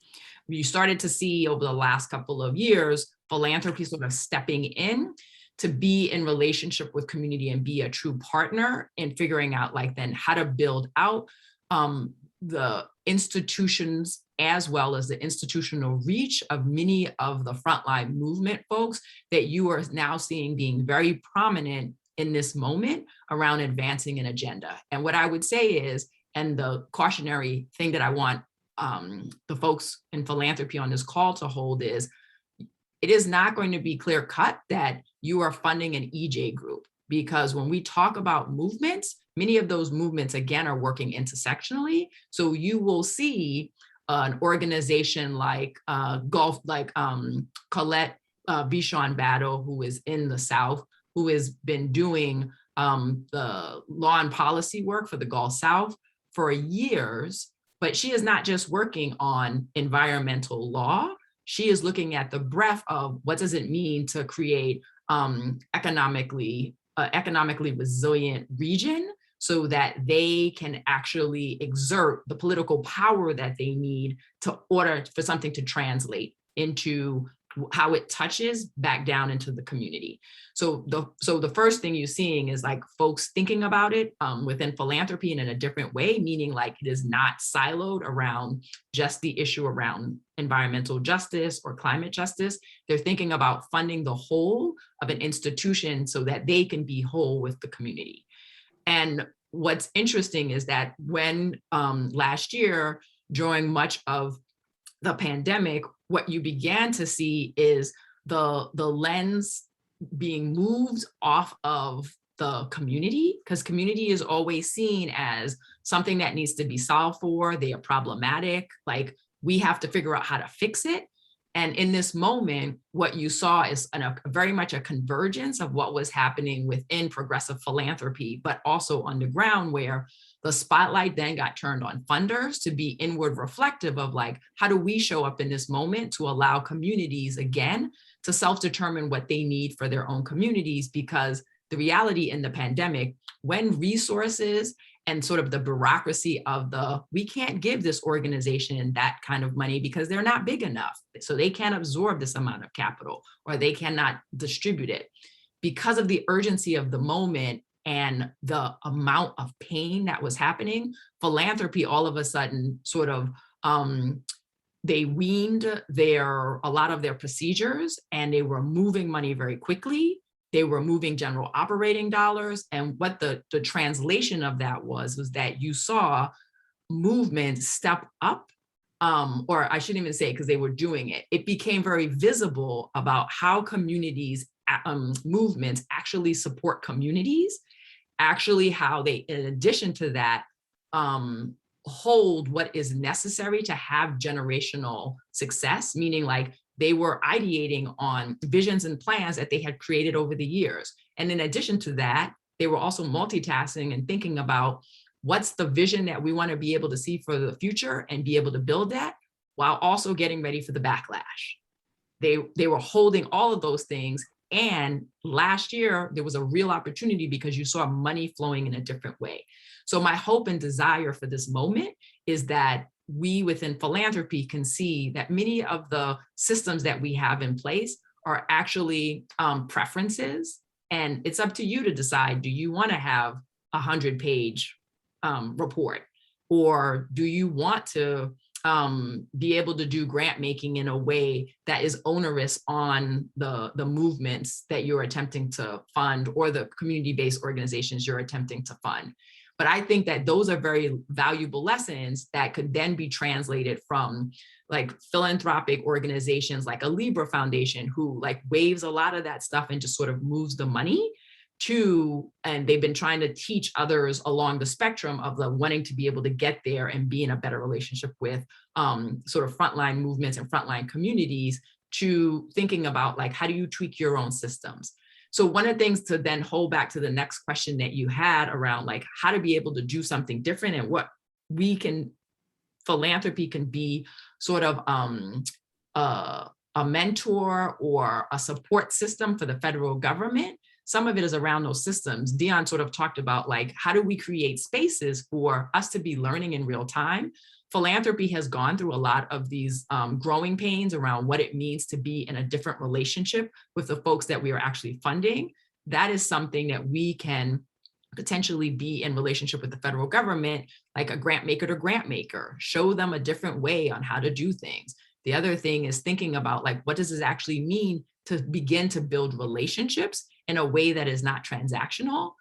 Speaker 5: You started to see over the last couple of years, philanthropy sort of stepping in to be in relationship with community and be a true partner in figuring out like then how to build out the institutions as well as the institutional reach of many of the frontline movement folks that you are now seeing being very prominent in this moment around advancing an agenda. And what I would say is, and the cautionary thing that I want the folks in philanthropy on this call to hold is, it is not going to be clear cut that you are funding an EJ group, because when we talk about movements, many of those movements, again, are working intersectionally. So you will see an organization like Colette Bichon Battle, who is in the South, who has been doing the law and policy work for the Gulf South for years, but she is not just working on environmental law. She is looking at the breadth of what does it mean to create economically resilient region so that they can actually exert the political power that they need to order for something to translate into how it touches back down into the community. So the first thing you're seeing is like folks thinking about it within philanthropy and in a different way, meaning like it is not siloed around just the issue around environmental justice or climate justice. They're thinking about funding the whole of an institution so that they can be whole with the community. And what's interesting is that when last year, during much of the pandemic, what you began to see is the lens being moved off of the community, because community is always seen as something that needs to be solved for. They are problematic. Like we have to figure out how to fix it. And in this moment, what you saw is very much a convergence of what was happening within progressive philanthropy, but also underground, where the spotlight then got turned on funders to be inward reflective of like, how do we show up in this moment to allow communities again to self-determine what they need for their own communities? Because the reality in the pandemic, when resources and sort of the bureaucracy of we can't give this organization that kind of money because they're not big enough. So they can't absorb this amount of capital, or they cannot distribute it. Because of the urgency of the moment and the amount of pain that was happening, philanthropy all of a sudden sort of, they weaned a lot of their procedures, and they were moving money very quickly. They were moving general operating dollars. And what the translation of that was that you saw movement step up, or I shouldn't even say, because they were doing it. It became very visible about how communities, movements actually support communities, actually how they, in addition to that, hold what is necessary to have generational success, meaning like they were ideating on visions and plans that they had created over the years. And in addition to that, they were also multitasking and thinking about what's the vision that we want to be able to see for the future and be able to build that, while also getting ready for the backlash. They were holding all of those things. And last year, there was a real opportunity because you saw money flowing in a different way. So my hope and desire for this moment is that we within philanthropy can see that many of the systems that we have in place are actually preferences. And it's up to you to decide, do you want to have a 100-page report? Or do you want to be able to do grant making in a way that is onerous on the movements that you're attempting to fund, or the community-based organizations you're attempting to fund? But I think that those are very valuable lessons that could then be translated from like philanthropic organizations like a Libra Foundation, who like waves a lot of that stuff and just sort of moves the money to, and they've been trying to teach others along the spectrum of the wanting to be able to get there and be in a better relationship with sort of frontline movements and frontline communities, to thinking about like, how do you tweak your own systems? So one of the things to then hold back to the next question that you had around like how to be able to do something different, and what philanthropy can be sort of a mentor or a support system for the federal government. Some of it is around those systems. Dion sort of talked about like, how do we create spaces for us to be learning in real time? Philanthropy has gone through a lot of these growing pains around what it means to be in a different relationship with the folks that we are actually funding. That is something that we can potentially be in relationship with the federal government, like a grant maker to grant maker, show them a different way on how to do things. The other thing is thinking about like, what does this actually mean to begin to build relationships in a way that is not transactional?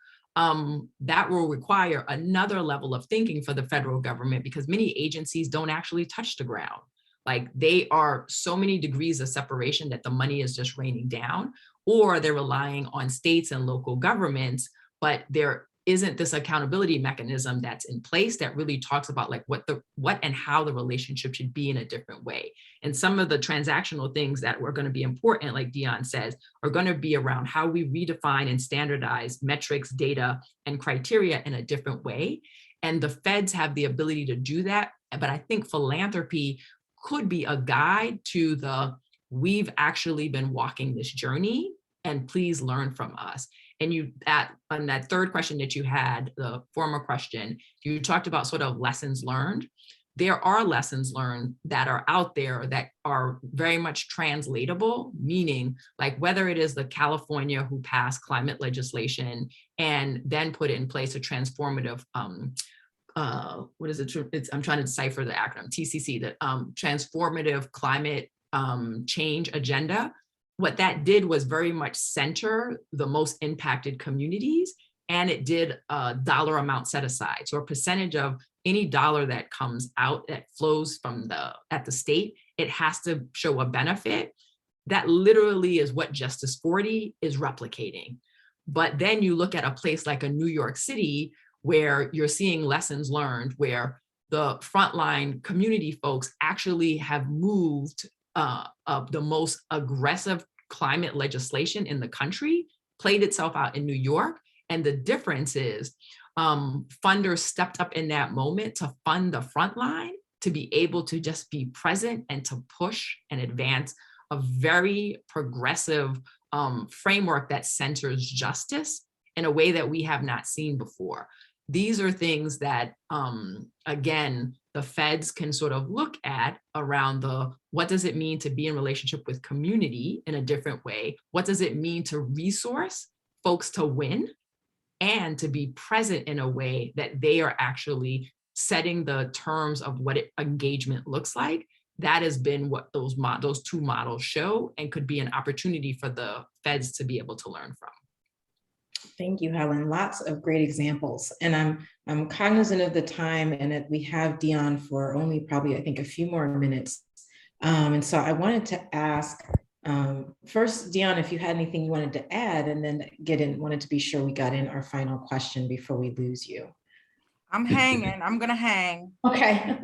Speaker 5: That will require another level of thinking for the federal government, because many agencies don't actually touch the ground. Like they are so many degrees of separation that the money is just raining down, or they're relying on states and local governments, but there isn't this accountability mechanism that's in place that really talks about like what and how the relationship should be in a different way. And some of the transactional things that were going to be important, like Dion says, are going to be around how we redefine and standardize metrics, data, and criteria in a different way. And the feds have the ability to do that. But I think philanthropy could be a guide to we've actually been walking this journey, and please learn from us. And on that third question that you had, the former question, you talked about sort of lessons learned. There are lessons learned that are out there that are very much translatable, meaning like whether it is the California who passed climate legislation and then put in place a transformative, what is it? I'm trying to decipher the acronym, TCC, the transformative climate change agenda. What that did was very much center the most impacted communities, and it did a dollar amount set aside. So a percentage of any dollar that comes out, that flows from at the state, it has to show a benefit. That literally is what Justice 40 is replicating. But then you look at a place like a New York City, where you're seeing lessons learned, where the frontline community folks actually have moved of the most aggressive climate legislation in the country played itself out in New York. And the difference is funders stepped up in that moment to fund the front line, to be able to just be present and to push and advance a very progressive framework that centers justice in a way that we have not seen before. These are things that, again, the feds can sort of look at around what does it mean to be in relationship with community in a different way? What does it mean to resource folks to win and to be present in a way that they are actually setting the terms of what engagement looks like? That has been what those two models show, and could be an opportunity for the feds to be able to learn from.
Speaker 2: Thank you, Helen. Lots of great examples. And I'm cognizant of the time, and that we have Dion for only probably, I think, a few more minutes. And so I wanted to ask, first, Dion, if you had anything you wanted to add, and then wanted to be sure we got in our final question before we lose you.
Speaker 4: I'm hanging. I'm gonna hang.
Speaker 2: Okay.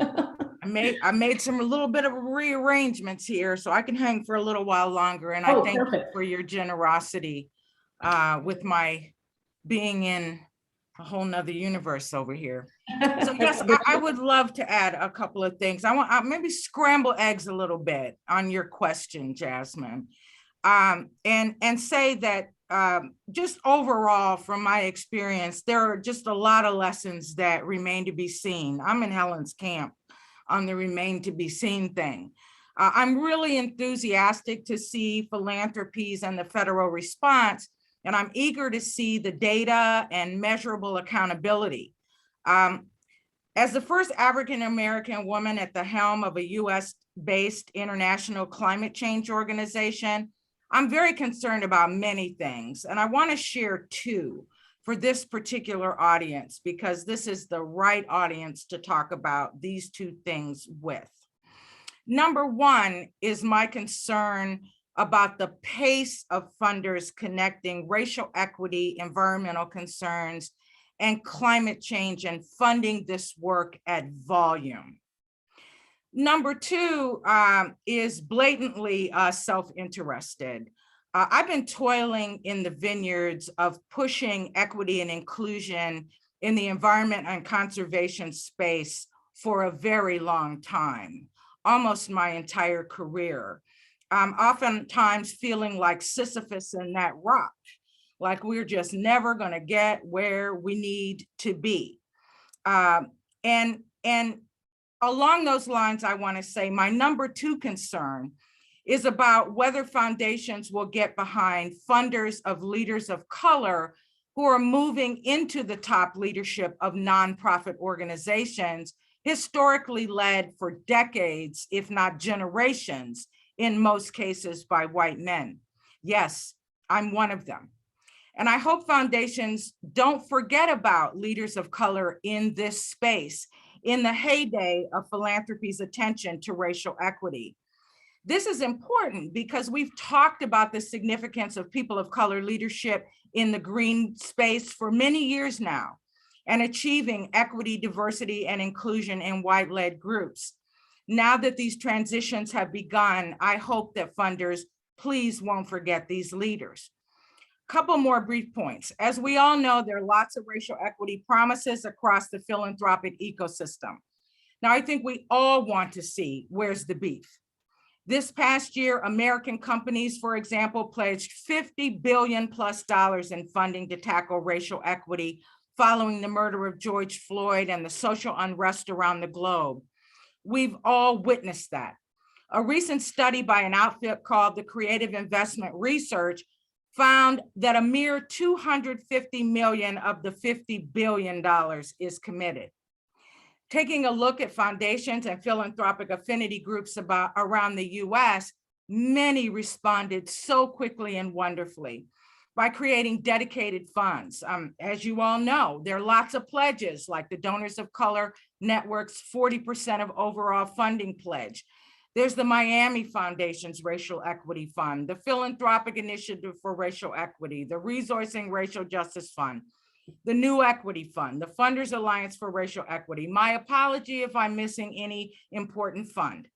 Speaker 4: I made a little bit of rearrangements here, so I can hang for a little while longer. And I thank you for your generosity with my being in a whole nother universe over here. So yes, I would love to add a couple of things. I want maybe scramble eggs a little bit on your question, Jasmine, and say that just overall, from my experience, there are just a lot of lessons that remain to be seen. I'm in Helen's camp on the remain to be seen thing. I'm really enthusiastic to see Philanthropy's and the federal response, and I'm eager to see the data and measurable accountability. As the first African-American woman at the helm of a US-based international climate change organization, I'm very concerned about many things, and I want to share two for this particular audience, because this is the right audience to talk about these two things with. Number one is my concern about the pace of funders connecting racial equity, environmental concerns, and climate change, and funding this work at volume. Number two is blatantly self-interested. I've been toiling in the vineyards of pushing equity and inclusion in the environment and conservation space for a very long time, almost my entire career. Oftentimes feeling like Sisyphus in that rock, like we're just never gonna get where we need to be. And along those lines, I wanna say my number two concern is about whether foundations will get behind funders of leaders of color who are moving into the top leadership of nonprofit organizations, historically led for decades, if not generations, in most cases by white men. Yes, I'm one of them. And I hope foundations don't forget about leaders of color in this space in the heyday of philanthropy's attention to racial equity. This is important because we've talked about the significance of people of color leadership in the green space for many years now, and achieving equity, diversity, and inclusion in white-led groups. Now that these transitions have begun, I hope that funders please won't forget these leaders. Couple more brief points. As we all know, there are lots of racial equity promises across the philanthropic ecosystem. Now, I think we all want to see where's the beef. This past year, American companies, for example, pledged $50 billion plus in funding to tackle racial equity following the murder of George Floyd and the social unrest around the globe. We've all witnessed that. A recent study by an outfit called the Creative Investment Research found that a mere $250 million of the $50 billion is committed. Taking a look at foundations and philanthropic affinity groups around the US, many responded so quickly and wonderfully by creating dedicated funds. As you all know, there are lots of pledges, like the Donors of Color Network's 40% of overall funding pledge. There's the Miami Foundation's Racial Equity Fund, the Philanthropic Initiative for Racial Equity, the Resourcing Racial Justice Fund, the New Equity Fund, the Funders Alliance for Racial Equity. My apology if I'm missing any important fund.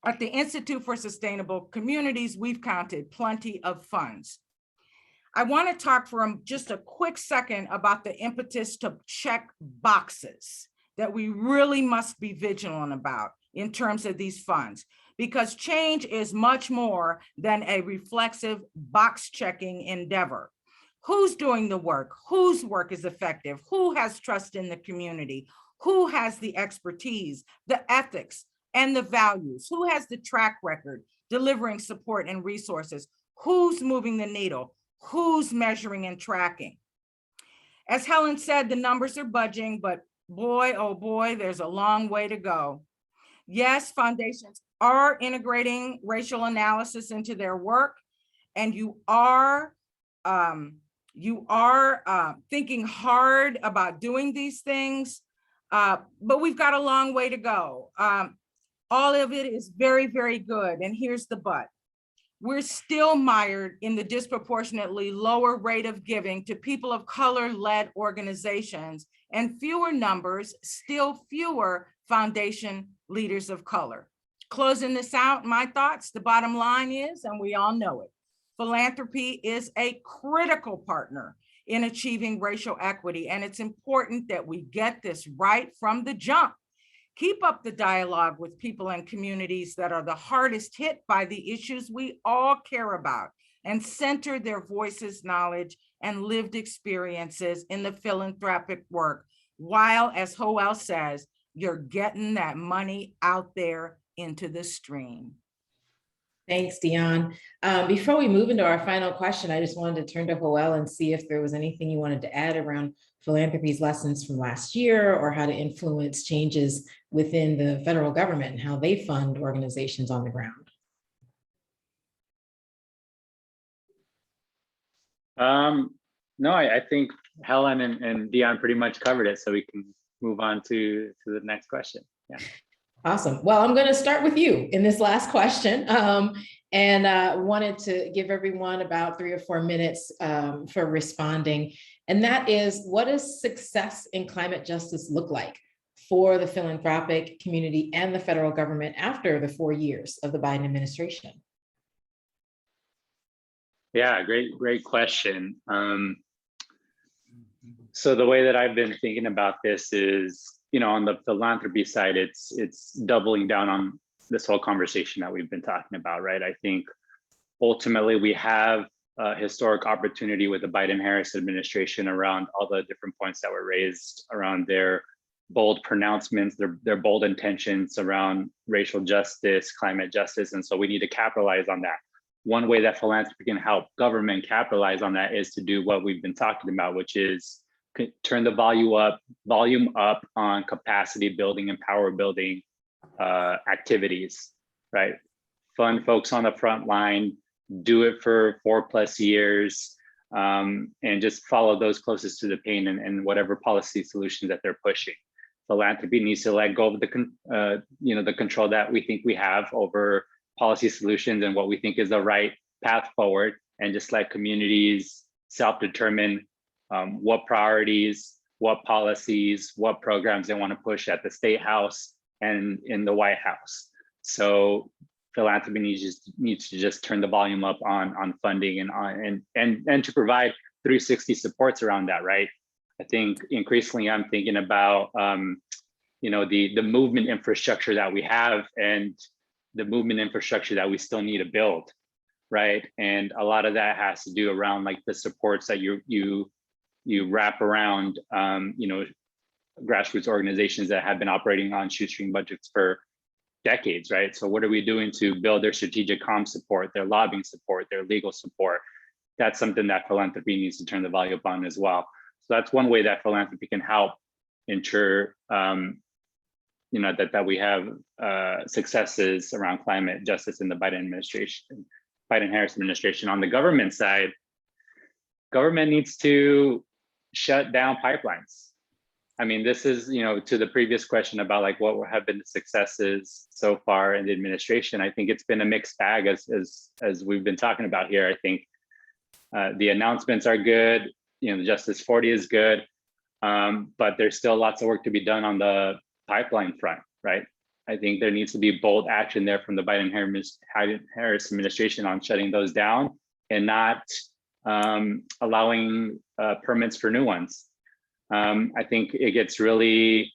Speaker 4: At the Institute for Sustainable Communities, we've counted plenty of funds. I want to talk for just a quick second about the impetus to check boxes that we really must be vigilant about in terms of these funds, because change is much more than a reflexive box checking endeavor. Who's doing the work? Whose work is effective? Who has trust in the community? Who has the expertise, the ethics, and the values? Who has the track record delivering support and resources? Who's moving the needle? Who's measuring and tracking? As Helen said, the numbers are budging, but boy, oh boy, there's a long way to go. Yes, foundations are integrating racial analysis into their work, and you are thinking hard about doing these things, but we've got a long way to go. All of it is very, very good, and here's the but. We're still mired in the disproportionately lower rate of giving to people of color-led organizations, and fewer numbers, still fewer foundation leaders of color. Closing this out, my thoughts, the bottom line is, and we all know it, philanthropy is a critical partner in achieving racial equity, and it's important that we get this right from the jump. Keep up the dialogue with people and communities that are the hardest hit by the issues we all care about, and center their voices, knowledge, and lived experiences in the philanthropic work, while, as Hoel says, you're getting that money out there into the stream.
Speaker 2: Thanks, Dion. Before we move into our final question, I just wanted to turn to Hoel and see if there was anything you wanted to add around philanthropy's lessons from last year, or how to influence changes within the federal government and how they fund organizations on the ground.
Speaker 3: No, I think Helen and Dion pretty much covered it, so we can move on to the next question. Yeah.
Speaker 2: Awesome. Well, I'm going to start with you in this last question, and wanted to give everyone about 3 or 4 minutes for responding. And that is, what does success in climate justice look like for the philanthropic community and the federal government after the 4 years of the Biden administration?
Speaker 3: Yeah, great question. So the way that I've been thinking about this is, on the philanthropy side, it's doubling down on this whole conversation that we've been talking about, right? I think ultimately we have a historic opportunity with the Biden-Harris administration around all the different points that were raised around their bold pronouncements, their bold intentions around racial justice, climate justice. And so we need to capitalize on that. One way that philanthropy can help government capitalize on that is to do what we've been talking about, which is turn the volume up on capacity building and power building activities, right? Fund folks on the front line, do it for 4+ years, and just follow those closest to the pain and whatever policy solutions that they're pushing. Philanthropy needs to let go of the control that we think we have over policy solutions and what we think is the right path forward, and just let communities self-determine what priorities, what policies, what programs they want to push at the State House and in the White House. So philanthropy needs to just turn the volume up on funding and to provide 360 supports around that, right? I think increasingly I'm thinking about the movement infrastructure that we have and the movement infrastructure that we still need to build, right? And a lot of that has to do around like the supports that you wrap around grassroots organizations that have been operating on shoestring budgets for decades, right? So what are we doing to build their strategic comm support, their lobbying support, their legal support? That's something that philanthropy needs to turn the volume up on as well. So that's one way that philanthropy can help ensure that we have successes around climate justice in the Biden-Harris administration. On the government side, government needs to shut down pipelines. I mean, this is, to the previous question about like what have been the successes so far in the administration. I think it's been a mixed bag as we've been talking about here. I think the announcements are good. The Justice 40 is good, but there's still lots of work to be done on the pipeline front, right? I think there needs to be bold action there from the Biden-Harris administration on shutting those down and not allowing permits for new ones. I think it gets really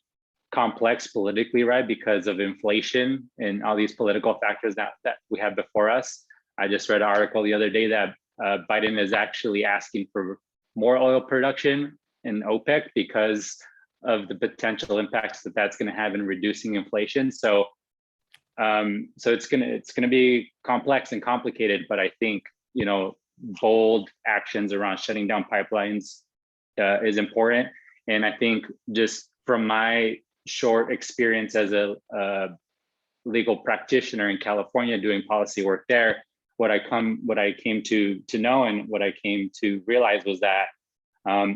Speaker 3: complex politically, right, because of inflation and all these political factors that we have before us. I just read an article the other day that Biden is actually asking for more oil production in OPEC because of the potential impacts that that's going to have in reducing inflation. So, so it's gonna be complex and complicated. But I think, you know, bold actions around shutting down pipelines is important. And I think just from my short experience as a legal practitioner in California doing policy work there, what I came to know and what I came to realize was that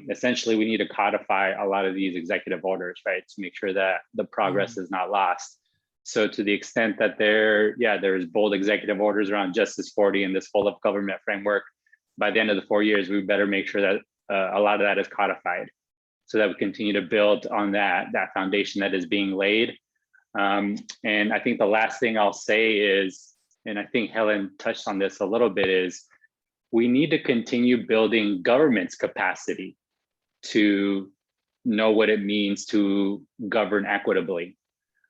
Speaker 3: essentially we need to codify a lot of these executive orders, right, to make sure that the progress is not lost. So to the extent that there's bold executive orders around Justice 40 and this full of government framework, by the end of the 4 years, we better make sure that a lot of that is codified so that we continue to build on that foundation that is being laid. And I think the last thing I'll say is, and I think Helen touched on this a little bit, is we need to continue building government's capacity to know what it means to govern equitably,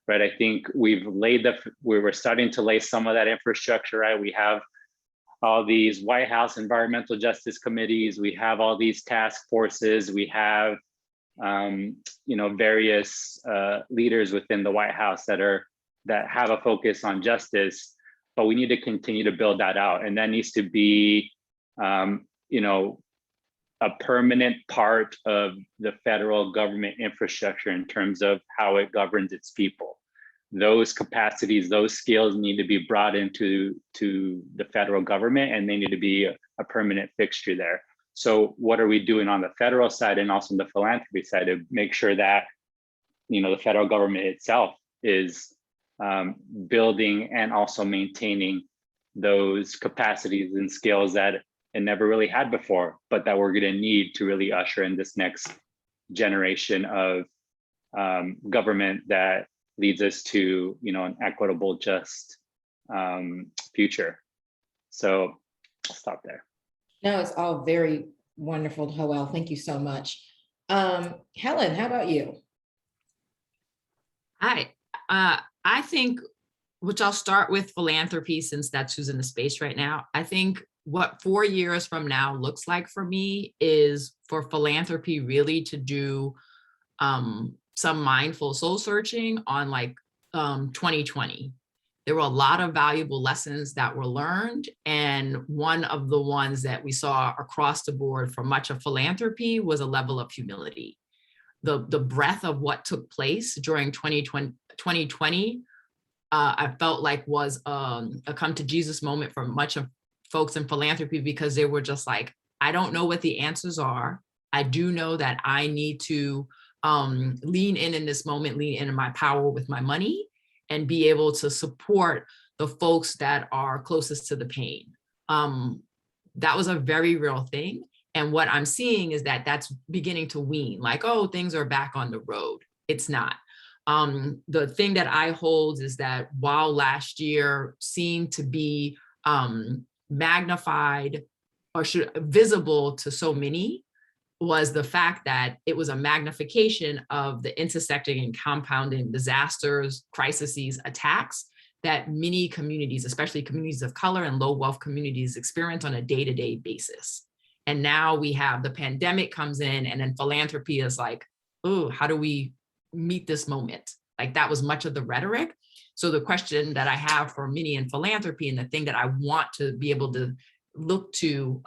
Speaker 3: right? I think we're starting to lay some of that infrastructure, right? We have all these White House environmental justice committees, we have all these task forces, we have various leaders within the White House that have a focus on justice, but we need to continue to build that out, and that needs to be a permanent part of the federal government infrastructure in terms of how it governs its people. Those capacities, those skills need to be brought into the federal government, and they need to be a permanent fixture there. So what are we doing on the federal side and also on the philanthropy side to make sure that, the federal government itself is building and also maintaining those capacities and skills that it never really had before, but that we're going to need to really usher in this next generation of government that leads us to, an equitable, just future. So I'll stop there.
Speaker 2: No, it's all very wonderful, Joel. Thank you so much. Helen, how about you?
Speaker 5: I think, which I'll start with philanthropy since that's who's in the space right now. I think what 4 years from now looks like for me is for philanthropy really to do some mindful soul searching on 2020. There were a lot of valuable lessons that were learned. And one of the ones that we saw across the board for much of philanthropy was a level of humility. The breadth of what took place during 2020, I felt like was a come to Jesus moment for much of folks in philanthropy, because they were just like, I don't know what the answers are. I do know that I need to lean in this moment, lean in my power with my money, and be able to support the folks that are closest to the pain. That was a very real thing. And what I'm seeing is that that's beginning to wean, like, oh, things are back on the road. It's not. The thing that I hold is that while last year seemed to be magnified or visible to so many, was the fact that it was a magnification of the intersecting and compounding disasters, crises, attacks that many communities, especially communities of color and low wealth communities, experience on a day-to-day basis. And now we have the pandemic comes in, and then philanthropy is like, oh, how do we meet this moment? Like, that was much of the rhetoric. So the question that I have for many in philanthropy, and the thing that I want to be able to look to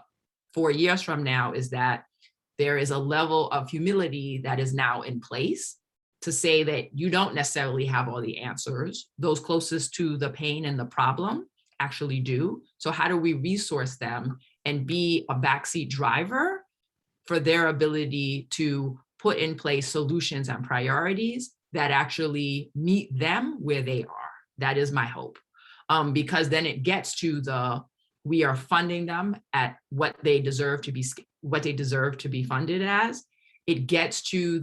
Speaker 5: 4 years from now, is that there is a level of humility that is now in place to say that you don't necessarily have all the answers. Those closest to the pain and the problem actually do. So how do we resource them and be a backseat driver for their ability to put in place solutions and priorities that actually meet them where they are? That is my hope. Because then it gets to we are funding them at what they deserve to be funded as. It gets to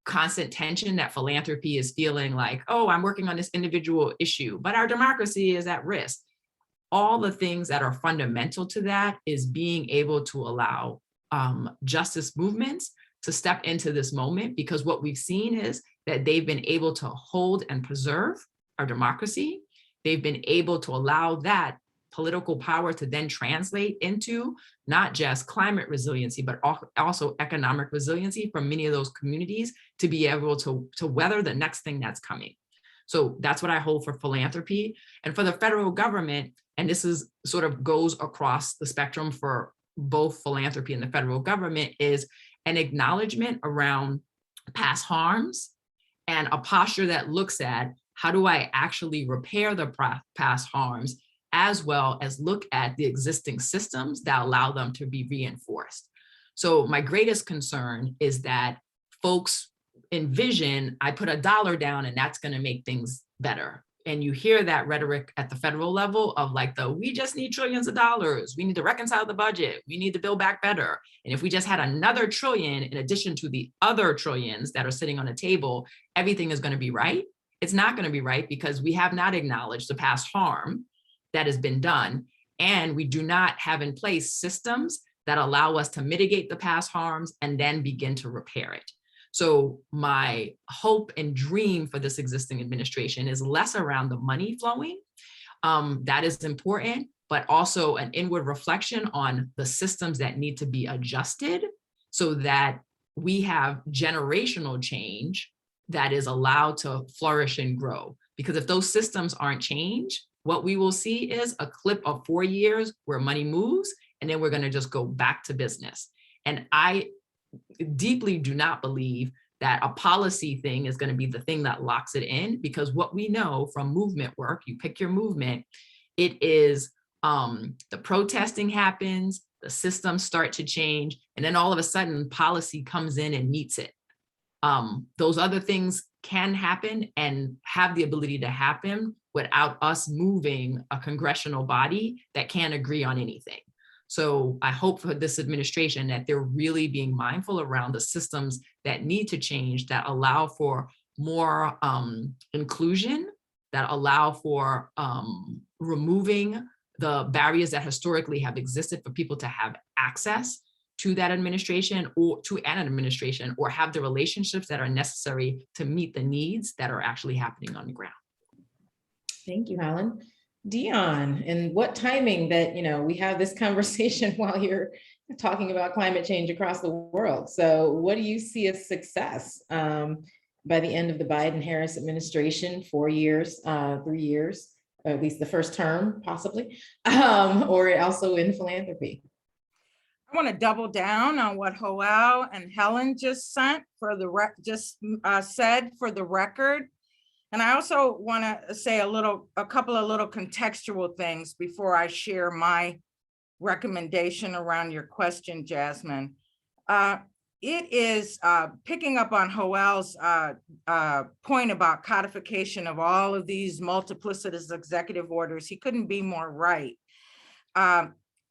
Speaker 5: constant tension that philanthropy is feeling like, oh, I'm working on this individual issue, but our democracy is at risk. All the things that are fundamental to that is being able to allow justice movements to step into this moment, because what we've seen is that they've been able to hold and preserve our democracy. They've been able to allow that political power to then translate into not just climate resiliency, but also economic resiliency for many of those communities to be able to weather the next thing that's coming. So that's what I hold for philanthropy. And for the federal government, and this is sort of goes across the spectrum for both philanthropy and the federal government, is an acknowledgement around past harms and a posture that looks at how do I actually repair the past harms, as well as look at the existing systems that allow them to be reinforced. So my greatest concern is that folks envision, I put $1 down and that's going to make things better. And you hear that rhetoric at the federal level of like, we just need trillions of dollars. We need to reconcile the budget. We need to build back better. And if we just had another trillion in addition to the other trillions that are sitting on the table, everything is going to be right. It's not going to be right, because we have not acknowledged the past harm that has been done. And we do not have in place systems that allow us to mitigate the past harms and then begin to repair it. So my hope and dream for this existing administration is less around the money flowing. That is important, but also an inward reflection on the systems that need to be adjusted so that we have generational change that is allowed to flourish and grow. Because if those systems aren't changed, what we will see is a clip of 4 years where money moves, and then we're going to just go back to business. And I deeply do not believe that a policy thing is going to be the thing that locks it in, because what we know from movement work, you pick your movement, it is the protesting happens, the systems start to change, and then all of a sudden policy comes in and meets it. Those other things can happen and have the ability to happen without us moving a congressional body that can't agree on anything. So I hope for this administration that they're really being mindful around the systems that need to change, that allow for more inclusion, that allow for removing the barriers that historically have existed for people to have access to that administration or to an administration, or have the relationships that are necessary to meet the needs that are actually happening on the ground.
Speaker 2: Thank you, Helen. Dion, and what timing that, we have this conversation while you're talking about climate change across the world. So what do you see as success by the end of the Biden-Harris administration, 4 years, 3 years, or at least the first term, possibly, or also in philanthropy?
Speaker 4: I want to double down on what Joel and Helen just said for the record. And I also want to say a couple of little contextual things before I share my recommendation around your question, Jasmine. It is picking up on Joel's point about codification of all of these multiplicitous executive orders. He couldn't be more right.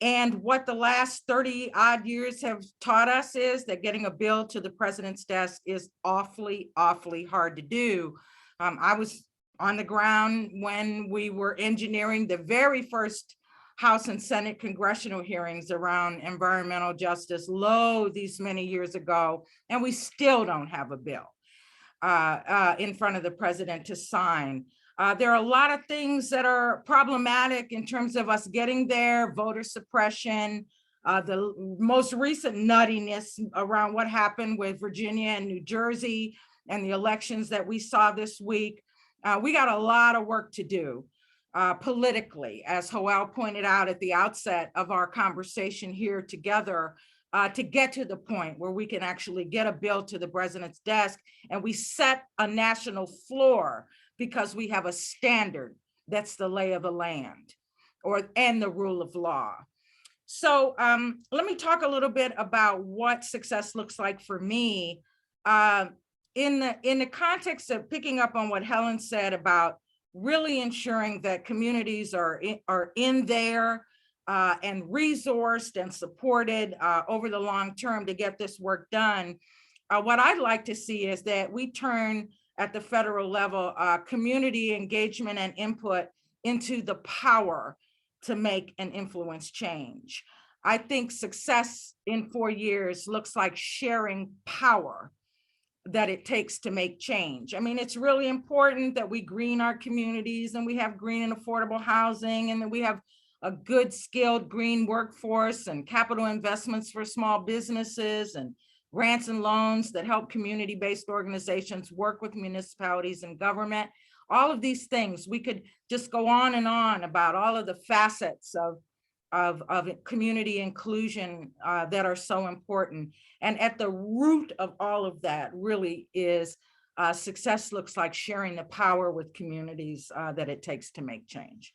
Speaker 4: And what the last 30 odd years have taught us is that getting a bill to the president's desk is awfully, awfully hard to do. I was on the ground when we were engineering the very first House and Senate congressional hearings around environmental justice these many years ago, and we still don't have a bill in front of the president to sign. There are a lot of things that are problematic in terms of us getting there, voter suppression, the most recent nuttiness around what happened with Virginia and New Jersey and the elections that we saw this week. We got a lot of work to do politically, as Joel pointed out at the outset of our conversation here together, to get to the point where we can actually get a bill to the president's desk and we set a national floor because we have a standard that's the lay of the land and the rule of law. So let me talk a little bit about what success looks like for me. In the context of picking up on what Helen said about really ensuring that communities are in there and resourced and supported over the long term to get this work done, what I'd like to see is that we turn at the federal level, community engagement and input into the power to make and influence change. I think success in 4 years looks like sharing power that it takes to make change. I mean, it's really important that we green our communities and we have green and affordable housing, and that we have a good skilled green workforce and capital investments for small businesses and grants and loans that help community-based organizations work with municipalities and government. All of these things, we could just go on and on about all of the facets of community inclusion that are so important. And at the root of all of that really is success looks like sharing the power with communities that it takes to make change.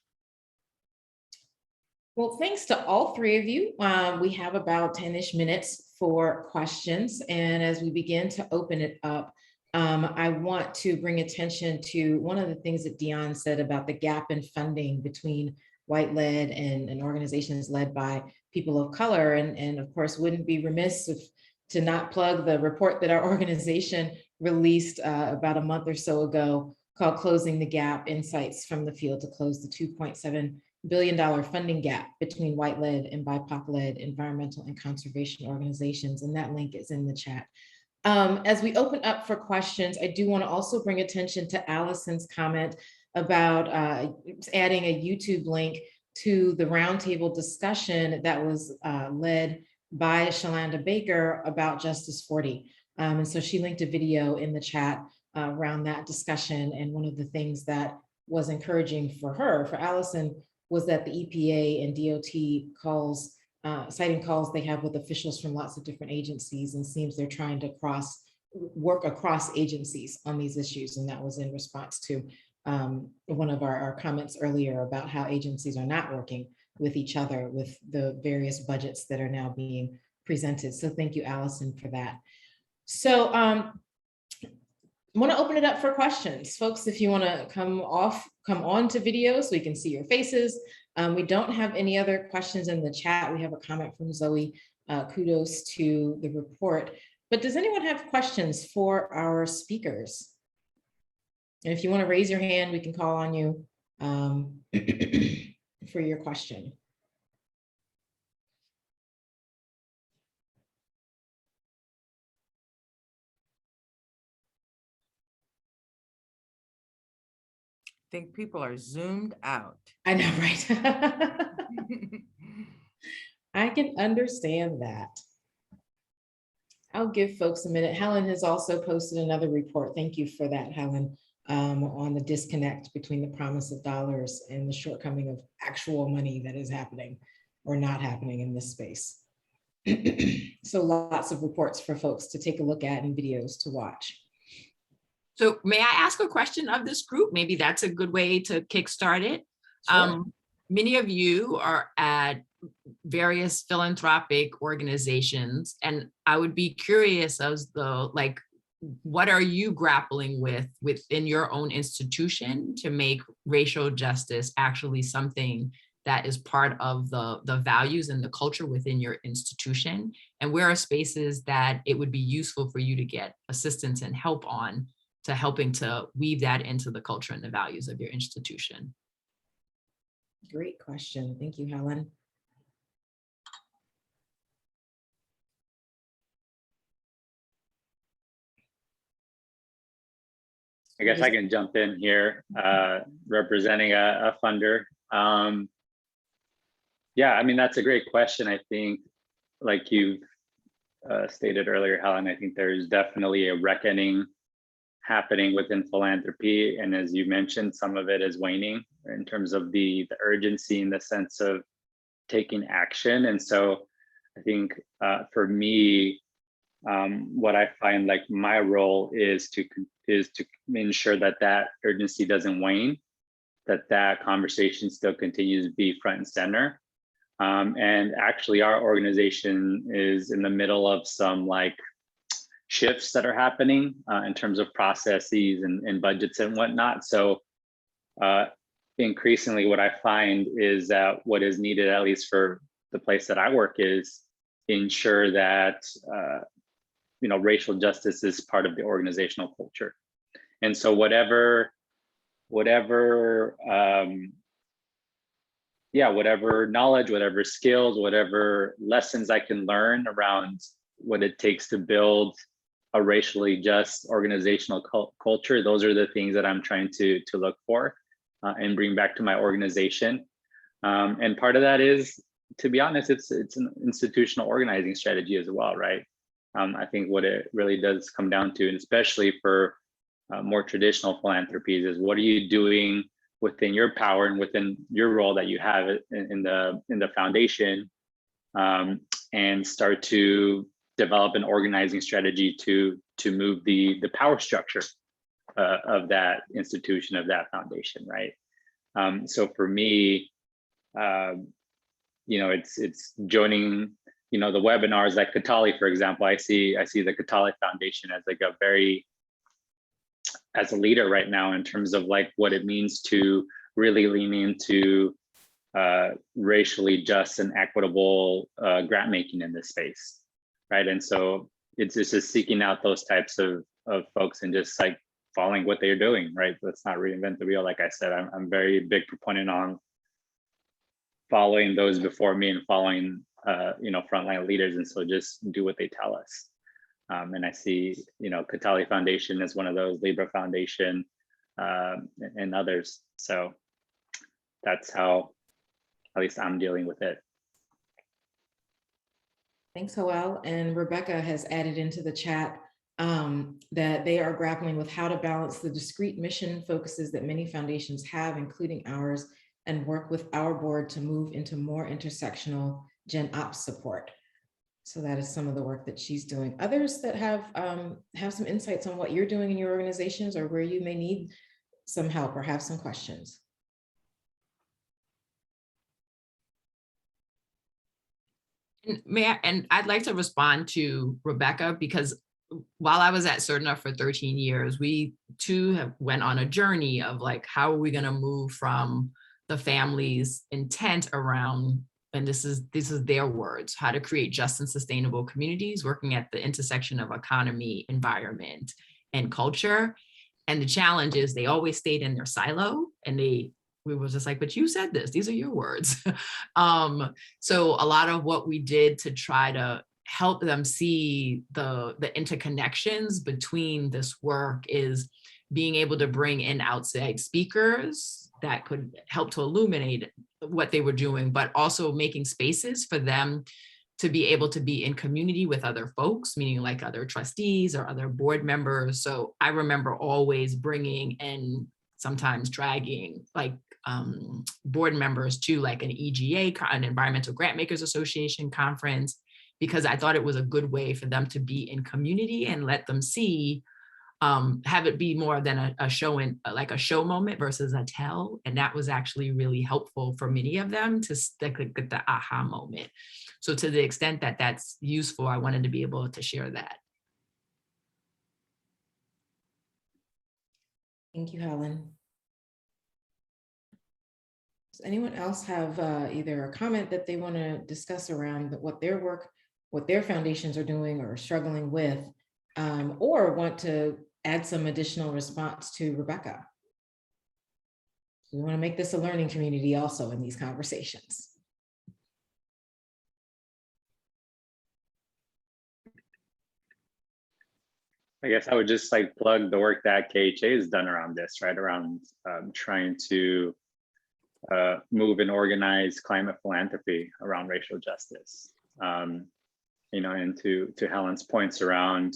Speaker 2: Well, thanks to all three of you. We have about 10-ish minutes for questions. And as we begin to open it up, I want to bring attention to one of the things that Dion said about the gap in funding between white-led and organizations led by people of color. And of course, wouldn't be remiss to not plug the report that our organization released about a month or so ago called Closing the Gap: Insights from the Field to Close the $2.7 billion funding gap between white-led and BIPOC-led environmental and conservation organizations. And that link is in the chat. As we open up for questions, I do want to also bring attention to Allison's comment about adding a YouTube link to the roundtable discussion that was led by Shalanda Baker about Justice 40. And so she linked a video in the chat around that discussion. And one of the things that was encouraging for her, for Allison, was that the EPA and DOT calls, citing calls they have with officials from lots of different agencies, and seems they're trying to work across agencies on these issues. And that was in response to one of our comments earlier about how agencies are not working with each other with the various budgets that are now being presented. So thank you, Allison, for that. So I want to open it up for questions. Folks, if you want to come on to video so we can see your faces. We don't have any other questions in the chat. We have a comment from Zoe. Kudos to the report. But does anyone have questions for our speakers? And if you want to raise your hand, we can call on you for your question.
Speaker 4: I think people are zoomed out.
Speaker 2: I know, right? I can understand that. I'll give folks a minute. Helen has also posted another report. Thank you for that, Helen, on the disconnect between the promise of dollars and the shortcoming of actual money that is happening or not happening in this space. So lots of reports for folks to take a look at and videos to watch.
Speaker 5: So may I ask a question of this group? Maybe that's a good way to kickstart it.
Speaker 2: Sure.
Speaker 5: Many of you are at various philanthropic organizations, and I would be curious as though, like, what are you grappling with within your own institution to make racial justice actually something that is part of the values and the culture within your institution? And where are spaces that it would be useful for you to get assistance and help on to helping to weave that into the culture and the values of your institution?
Speaker 2: Great question. Thank you, Helen.
Speaker 3: I guess I can jump in here, representing a funder. Yeah, I mean, that's a great question. I think, like you've stated earlier, Helen, I think there's definitely a reckoning happening within philanthropy. And as you mentioned, some of it is waning in terms of the urgency in the sense of taking action. And so I think for me, what I find like my role is to ensure that that urgency doesn't wane, that conversation still continues to be front and center. And actually our organization is in the middle of some like shifts that are happening in terms of processes and budgets and whatnot. So increasingly what I find is that what is needed, at least for the place that I work, is ensure that racial justice is part of the organizational culture. And so whatever knowledge, whatever skills, whatever lessons I can learn around what it takes to build a racially just organizational culture, those are the things that I'm trying to look for and bring back to my organization. And part of that is, to be honest, it's an institutional organizing strategy as well, right? I think what it really does come down to, and especially for more traditional philanthropies, is what are you doing within your power and within your role that you have in the foundation, and start to develop an organizing strategy to move the power structure of that institution, of that foundation, right? So for me, it's joining, the webinars like Katali, for example. I see the Katali Foundation as like as a leader right now in terms of like what it means to really lean into racially just and equitable grant making in this space, right? And so it's just seeking out those types of folks and just like following what they're doing, right? Let's not reinvent the wheel. Like I said, I'm very big proponent on following those before me and following frontline leaders, and so just do what they tell us. And I see, Katali Foundation is one of those, Libra Foundation, and others. So that's how, at least I'm dealing with it.
Speaker 2: Thanks, Joel. And Rebecca has added into the chat that they are grappling with how to balance the discrete mission focuses that many foundations have, including ours, and work with our board to move into more intersectional Gen Ops support. So that is some of the work that she's doing. Others that have some insights on what you're doing in your organizations or where you may need some help or have some questions.
Speaker 5: And I'd like to respond to Rebecca, because while I was at Certina for 13 years, we too went on a journey of like, how are we going to move from the family's intent around, and this is their words, how to create just and sustainable communities, working at the intersection of economy, environment, and culture. And the challenge is they always stayed in their silo, and we were just like, but you said this, these are your words. So a lot of what we did to try to help them see the interconnections between this work is being able to bring in outside speakers that could help to illuminate what they were doing, but also making spaces for them to be able to be in community with other folks, meaning like other trustees or other board members. So I remember always bringing and sometimes dragging like board members to like an EGA, an Environmental Grant Makers Association conference, because I thought it was a good way for them to be in community and let them see, have it be more than a show like a show moment versus a tell. And that was actually really helpful for many of them to get the aha moment. So to the extent that that's useful, I wanted to be able to share that.
Speaker 2: Thank you, Helen. Does anyone else have either a comment that they want to discuss around what their work, what their foundations are doing or struggling with, or want to add some additional response to Rebecca? We want to make this a learning community also in these conversations.
Speaker 3: I guess I would just like plug the work that KHA has done around this, right? Around trying to move and organize climate philanthropy around racial justice. And to Helen's points around,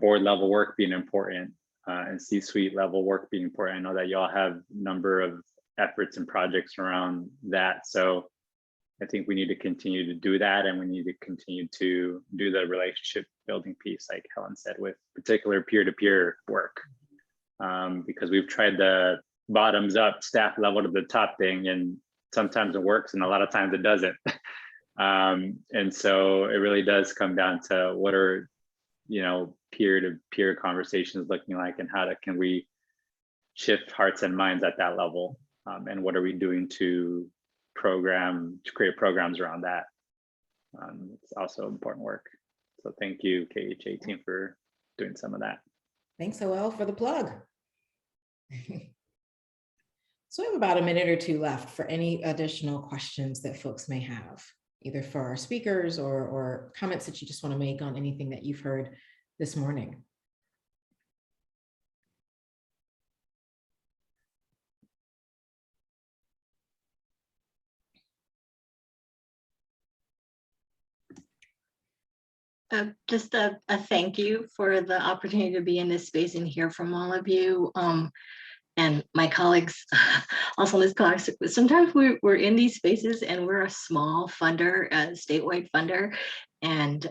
Speaker 3: board level work being important and C-suite level work being important. I know that y'all have a number of efforts and projects around that. So I think we need to continue to do that, and we need to continue to do the relationship building piece, like Helen said, with particular peer-to-peer work, because we've tried the bottoms up staff level to the top thing, and sometimes it works and a lot of times it doesn't. And so it really does come down to what are, peer-to-peer conversations looking like, and how can we shift hearts and minds at that level, and what are we doing to create programs around that. It's also important work. So thank you, KHA team, for doing some of that.
Speaker 2: Thanks, Joel, for the plug. So we have about a minute or two left for any additional questions that folks may have, either for our speakers or comments that you just want to make on anything that you've heard this morning.
Speaker 6: Just a thank you for the opportunity to be in this space and hear from all of you. And my colleagues also in this class. Sometimes we're in these spaces and we're a small funder, a statewide funder. And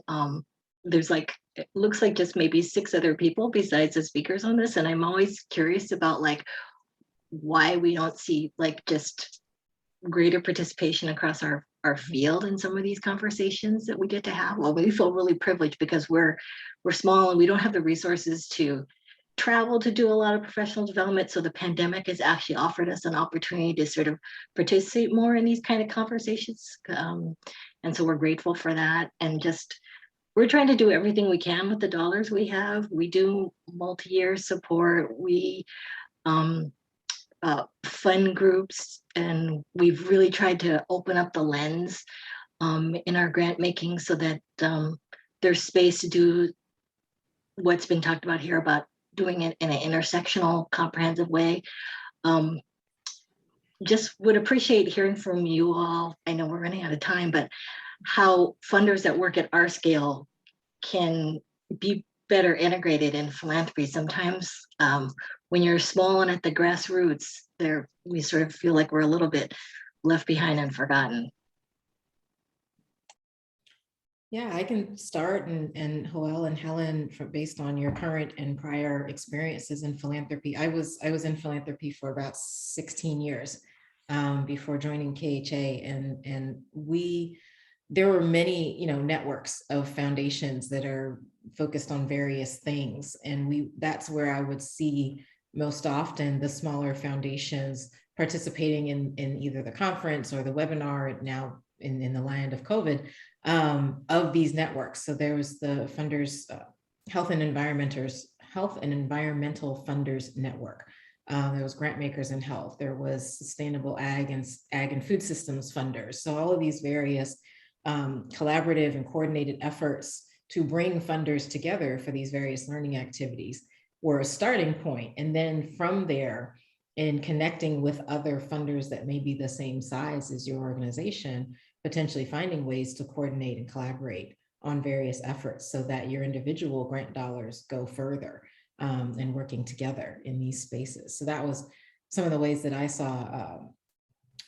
Speaker 6: there's like, it looks like just maybe 6 other people besides the speakers on this. And I'm always curious about like why we don't see like just greater participation across our field in some of these conversations that we get to have. Well, we feel really privileged because we're small and we don't have the resources to travel to do a lot of professional development. So the pandemic has actually offered us an opportunity to sort of participate more in these kind of conversations. And so we're grateful for that. And just, we're trying to do everything we can with the dollars we have. We do multi-year support. We fund groups, and we've really tried to open up the lens in our grant making so that there's space to do what's been talked about here about doing it in an intersectional, comprehensive way. Just would appreciate hearing from you all. I know we're running out of time, but how funders that work at our scale can be better integrated in philanthropy. Sometimes when you're small and at the grassroots, we sort of feel like we're a little bit left behind and forgotten.
Speaker 2: Yeah, I can start, and Joel and Helen, based on your current and prior experiences in philanthropy. I was in philanthropy for about 16 years before joining KHA, and there were many networks of foundations that are focused on various things, and that's where I would see most often the smaller foundations participating in either the conference or the webinar now in the land of COVID. Of these networks. So there was the funders, Health and Environmental Funders Network. There was Grant Makers in Health. There was Sustainable Ag and Food Systems Funders. So all of these various collaborative and coordinated efforts to bring funders together for these various learning activities were a starting point. And then from there, in connecting with other funders that may be the same size as your organization, potentially finding ways to coordinate and collaborate on various efforts so that your individual grant dollars go further and working together in these spaces. So that was some of the ways that I saw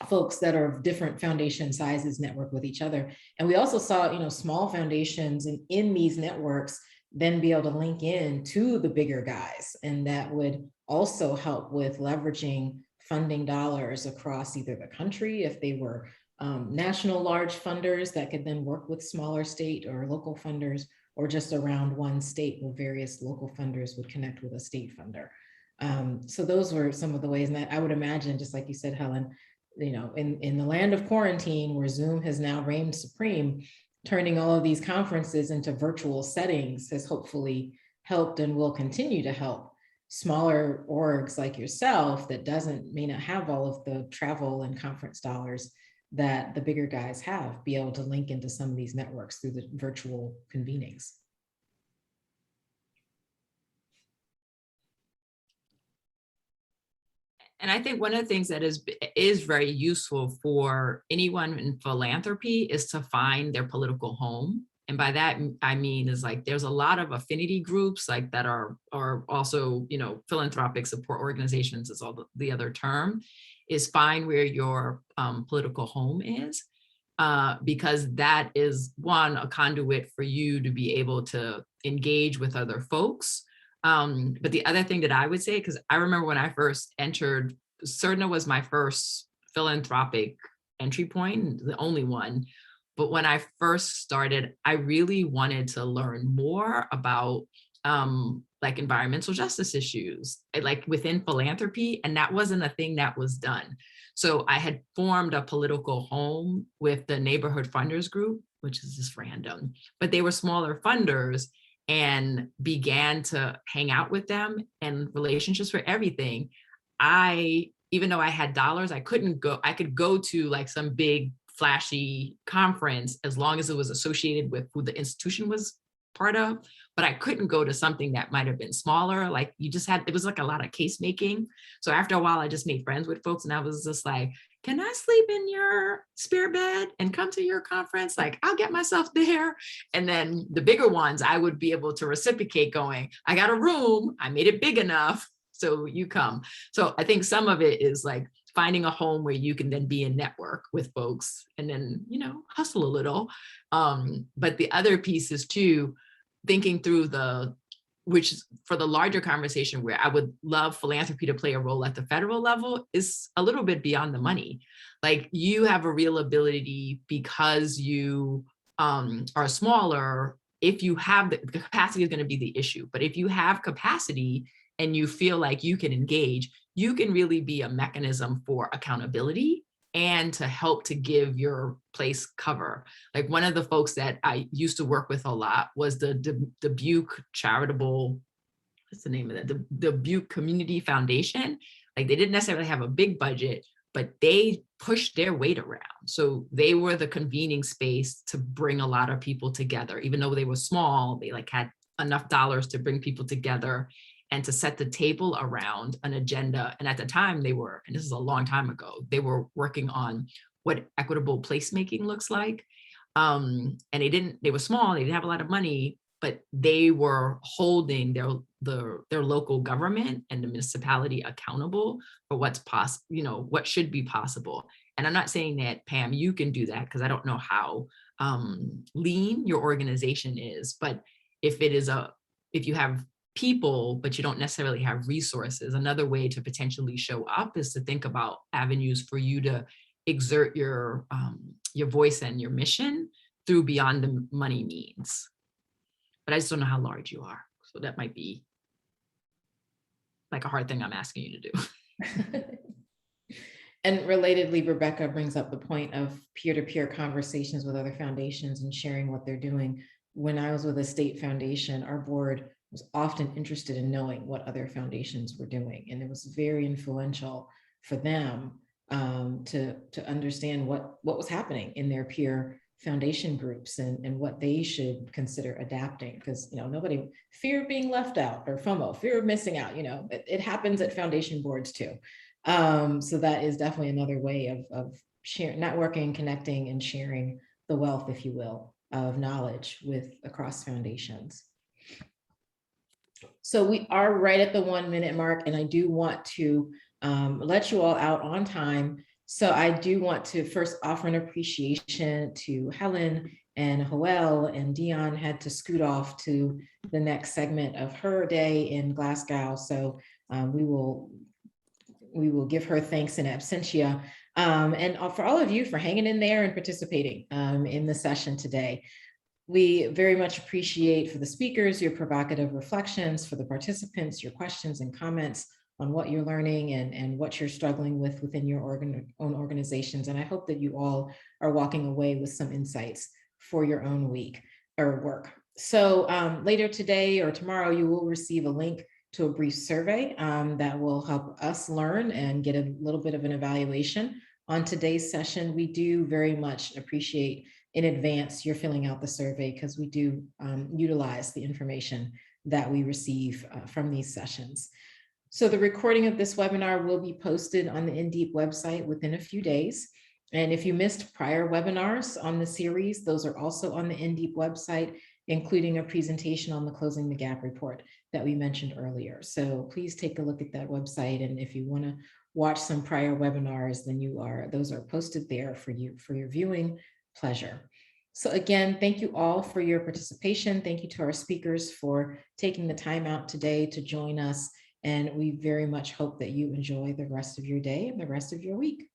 Speaker 2: folks that are of different foundation sizes network with each other. And we also saw, small foundations in these networks then be able to link in to the bigger guys. And that would also help with leveraging funding dollars across either the country, if they were national large funders that could then work with smaller state or local funders, or just around one state where various local funders would connect with a state funder. So those were some of the ways, and I would imagine, just like you said, Helen, in the land of quarantine where Zoom has now reigned supreme, turning all of these conferences into virtual settings has hopefully helped and will continue to help smaller orgs like yourself that may not have all of the travel and conference dollars that the bigger guys have, be able to link into some of these networks through the virtual convenings.
Speaker 5: And I think one of the things that is very useful for anyone in philanthropy is to find their political home. And by that, I mean, is like, there's a lot of affinity groups like that are also, philanthropic support organizations is all the other term, is find where your political home is, because that is a conduit for you to be able to engage with other folks. But the other thing that I would say, because I remember when I first entered, Cerna was my first philanthropic entry point, the only one. But when I first started, I really wanted to learn more about like environmental justice issues, like within philanthropy, and that wasn't a thing that was done. So I had formed a political home with the Neighborhood Funders Group, which is just random, but they were smaller funders and began to hang out with them, and relationships for everything. Even though I had dollars, I could go to like some big flashy conference as long as it was associated with who the institution was part of, but I couldn't go to something that might have been smaller. Like it was like a lot of case making. So after a while, I just made friends with folks, and I was just like, can I sleep in your spare bed and come to your conference? Like, I'll get myself there. And then the bigger ones, I would be able to reciprocate going, I got a room, I made it big enough, so you come. So I think some of it is like finding a home where you can then be in network with folks and then, hustle a little. But the other piece is too, thinking through which for the larger conversation where I would love philanthropy to play a role at the federal level is a little bit beyond the money. Like, you have a real ability because you are smaller. If you have the capacity is going to be the issue, but if you have capacity and you feel like you can engage, you can really be a mechanism for accountability and to help to give your place cover. Like, one of the folks that I used to work with a lot was the Dubuque Charitable, what's the name of that? The Dubuque Community Foundation. Like, they didn't necessarily have a big budget, but they pushed their weight around. So they were the convening space to bring a lot of people together. Even though they were small, they like had enough dollars to bring people together and to set the table around an agenda. And at the time they were, and this is a long time ago, they were working on what equitable placemaking looks like. And they were small, they didn't have a lot of money, but they were holding their local government and the municipality accountable for what's possible, what should be possible. And I'm not saying that, Pam, you can do that, because I don't know how lean your organization is, but if you have people, but you don't necessarily have resources, another way to potentially show up is to think about avenues for you to exert your voice and your mission through beyond the money means. But I just don't know how large you are. So that might be like a hard thing I'm asking you to do.
Speaker 2: And relatedly, Rebecca brings up the point of peer-to-peer conversations with other foundations and sharing what they're doing. When I was with a state foundation, our board was often interested in knowing what other foundations were doing. And it was very influential for them to understand what was happening in their peer foundation groups and what they should consider adapting. Because, fear of being left out, or FOMO, fear of missing out, it happens at foundation boards too. So that is definitely another way of sharing, networking, connecting, and sharing the wealth, if you will, of knowledge across foundations. So we are right at the 1 minute mark, and I do want to let you all out on time. So I do want to first offer an appreciation to Helen and Joelle, and Dion had to scoot off to the next segment of her day in Glasgow. So we will give her thanks in absentia. And for all of you for hanging in there and participating in the session today. We very much appreciate, for the speakers, your provocative reflections, for the participants, your questions and comments on what you're learning and what you're struggling with within your own organizations. And I hope that you all are walking away with some insights for your own week or work. So later today or tomorrow, you will receive a link to a brief survey that will help us learn and get a little bit of an evaluation on today's session. We do very much appreciate in advance you're filling out the survey, because we do utilize the information that we receive from these sessions. So the recording of this webinar will be posted on the InDEEP website within a few days. And if you missed prior webinars on the series, those are also on the InDEEP website, including a presentation on the Closing the Gap report that we mentioned earlier. So please take a look at that website. And if you want to watch some prior webinars, then those are posted there for you for your viewing pleasure. So again, thank you all for your participation. Thank you to our speakers for taking the time out today to join us. And we very much hope that you enjoy the rest of your day and the rest of your week.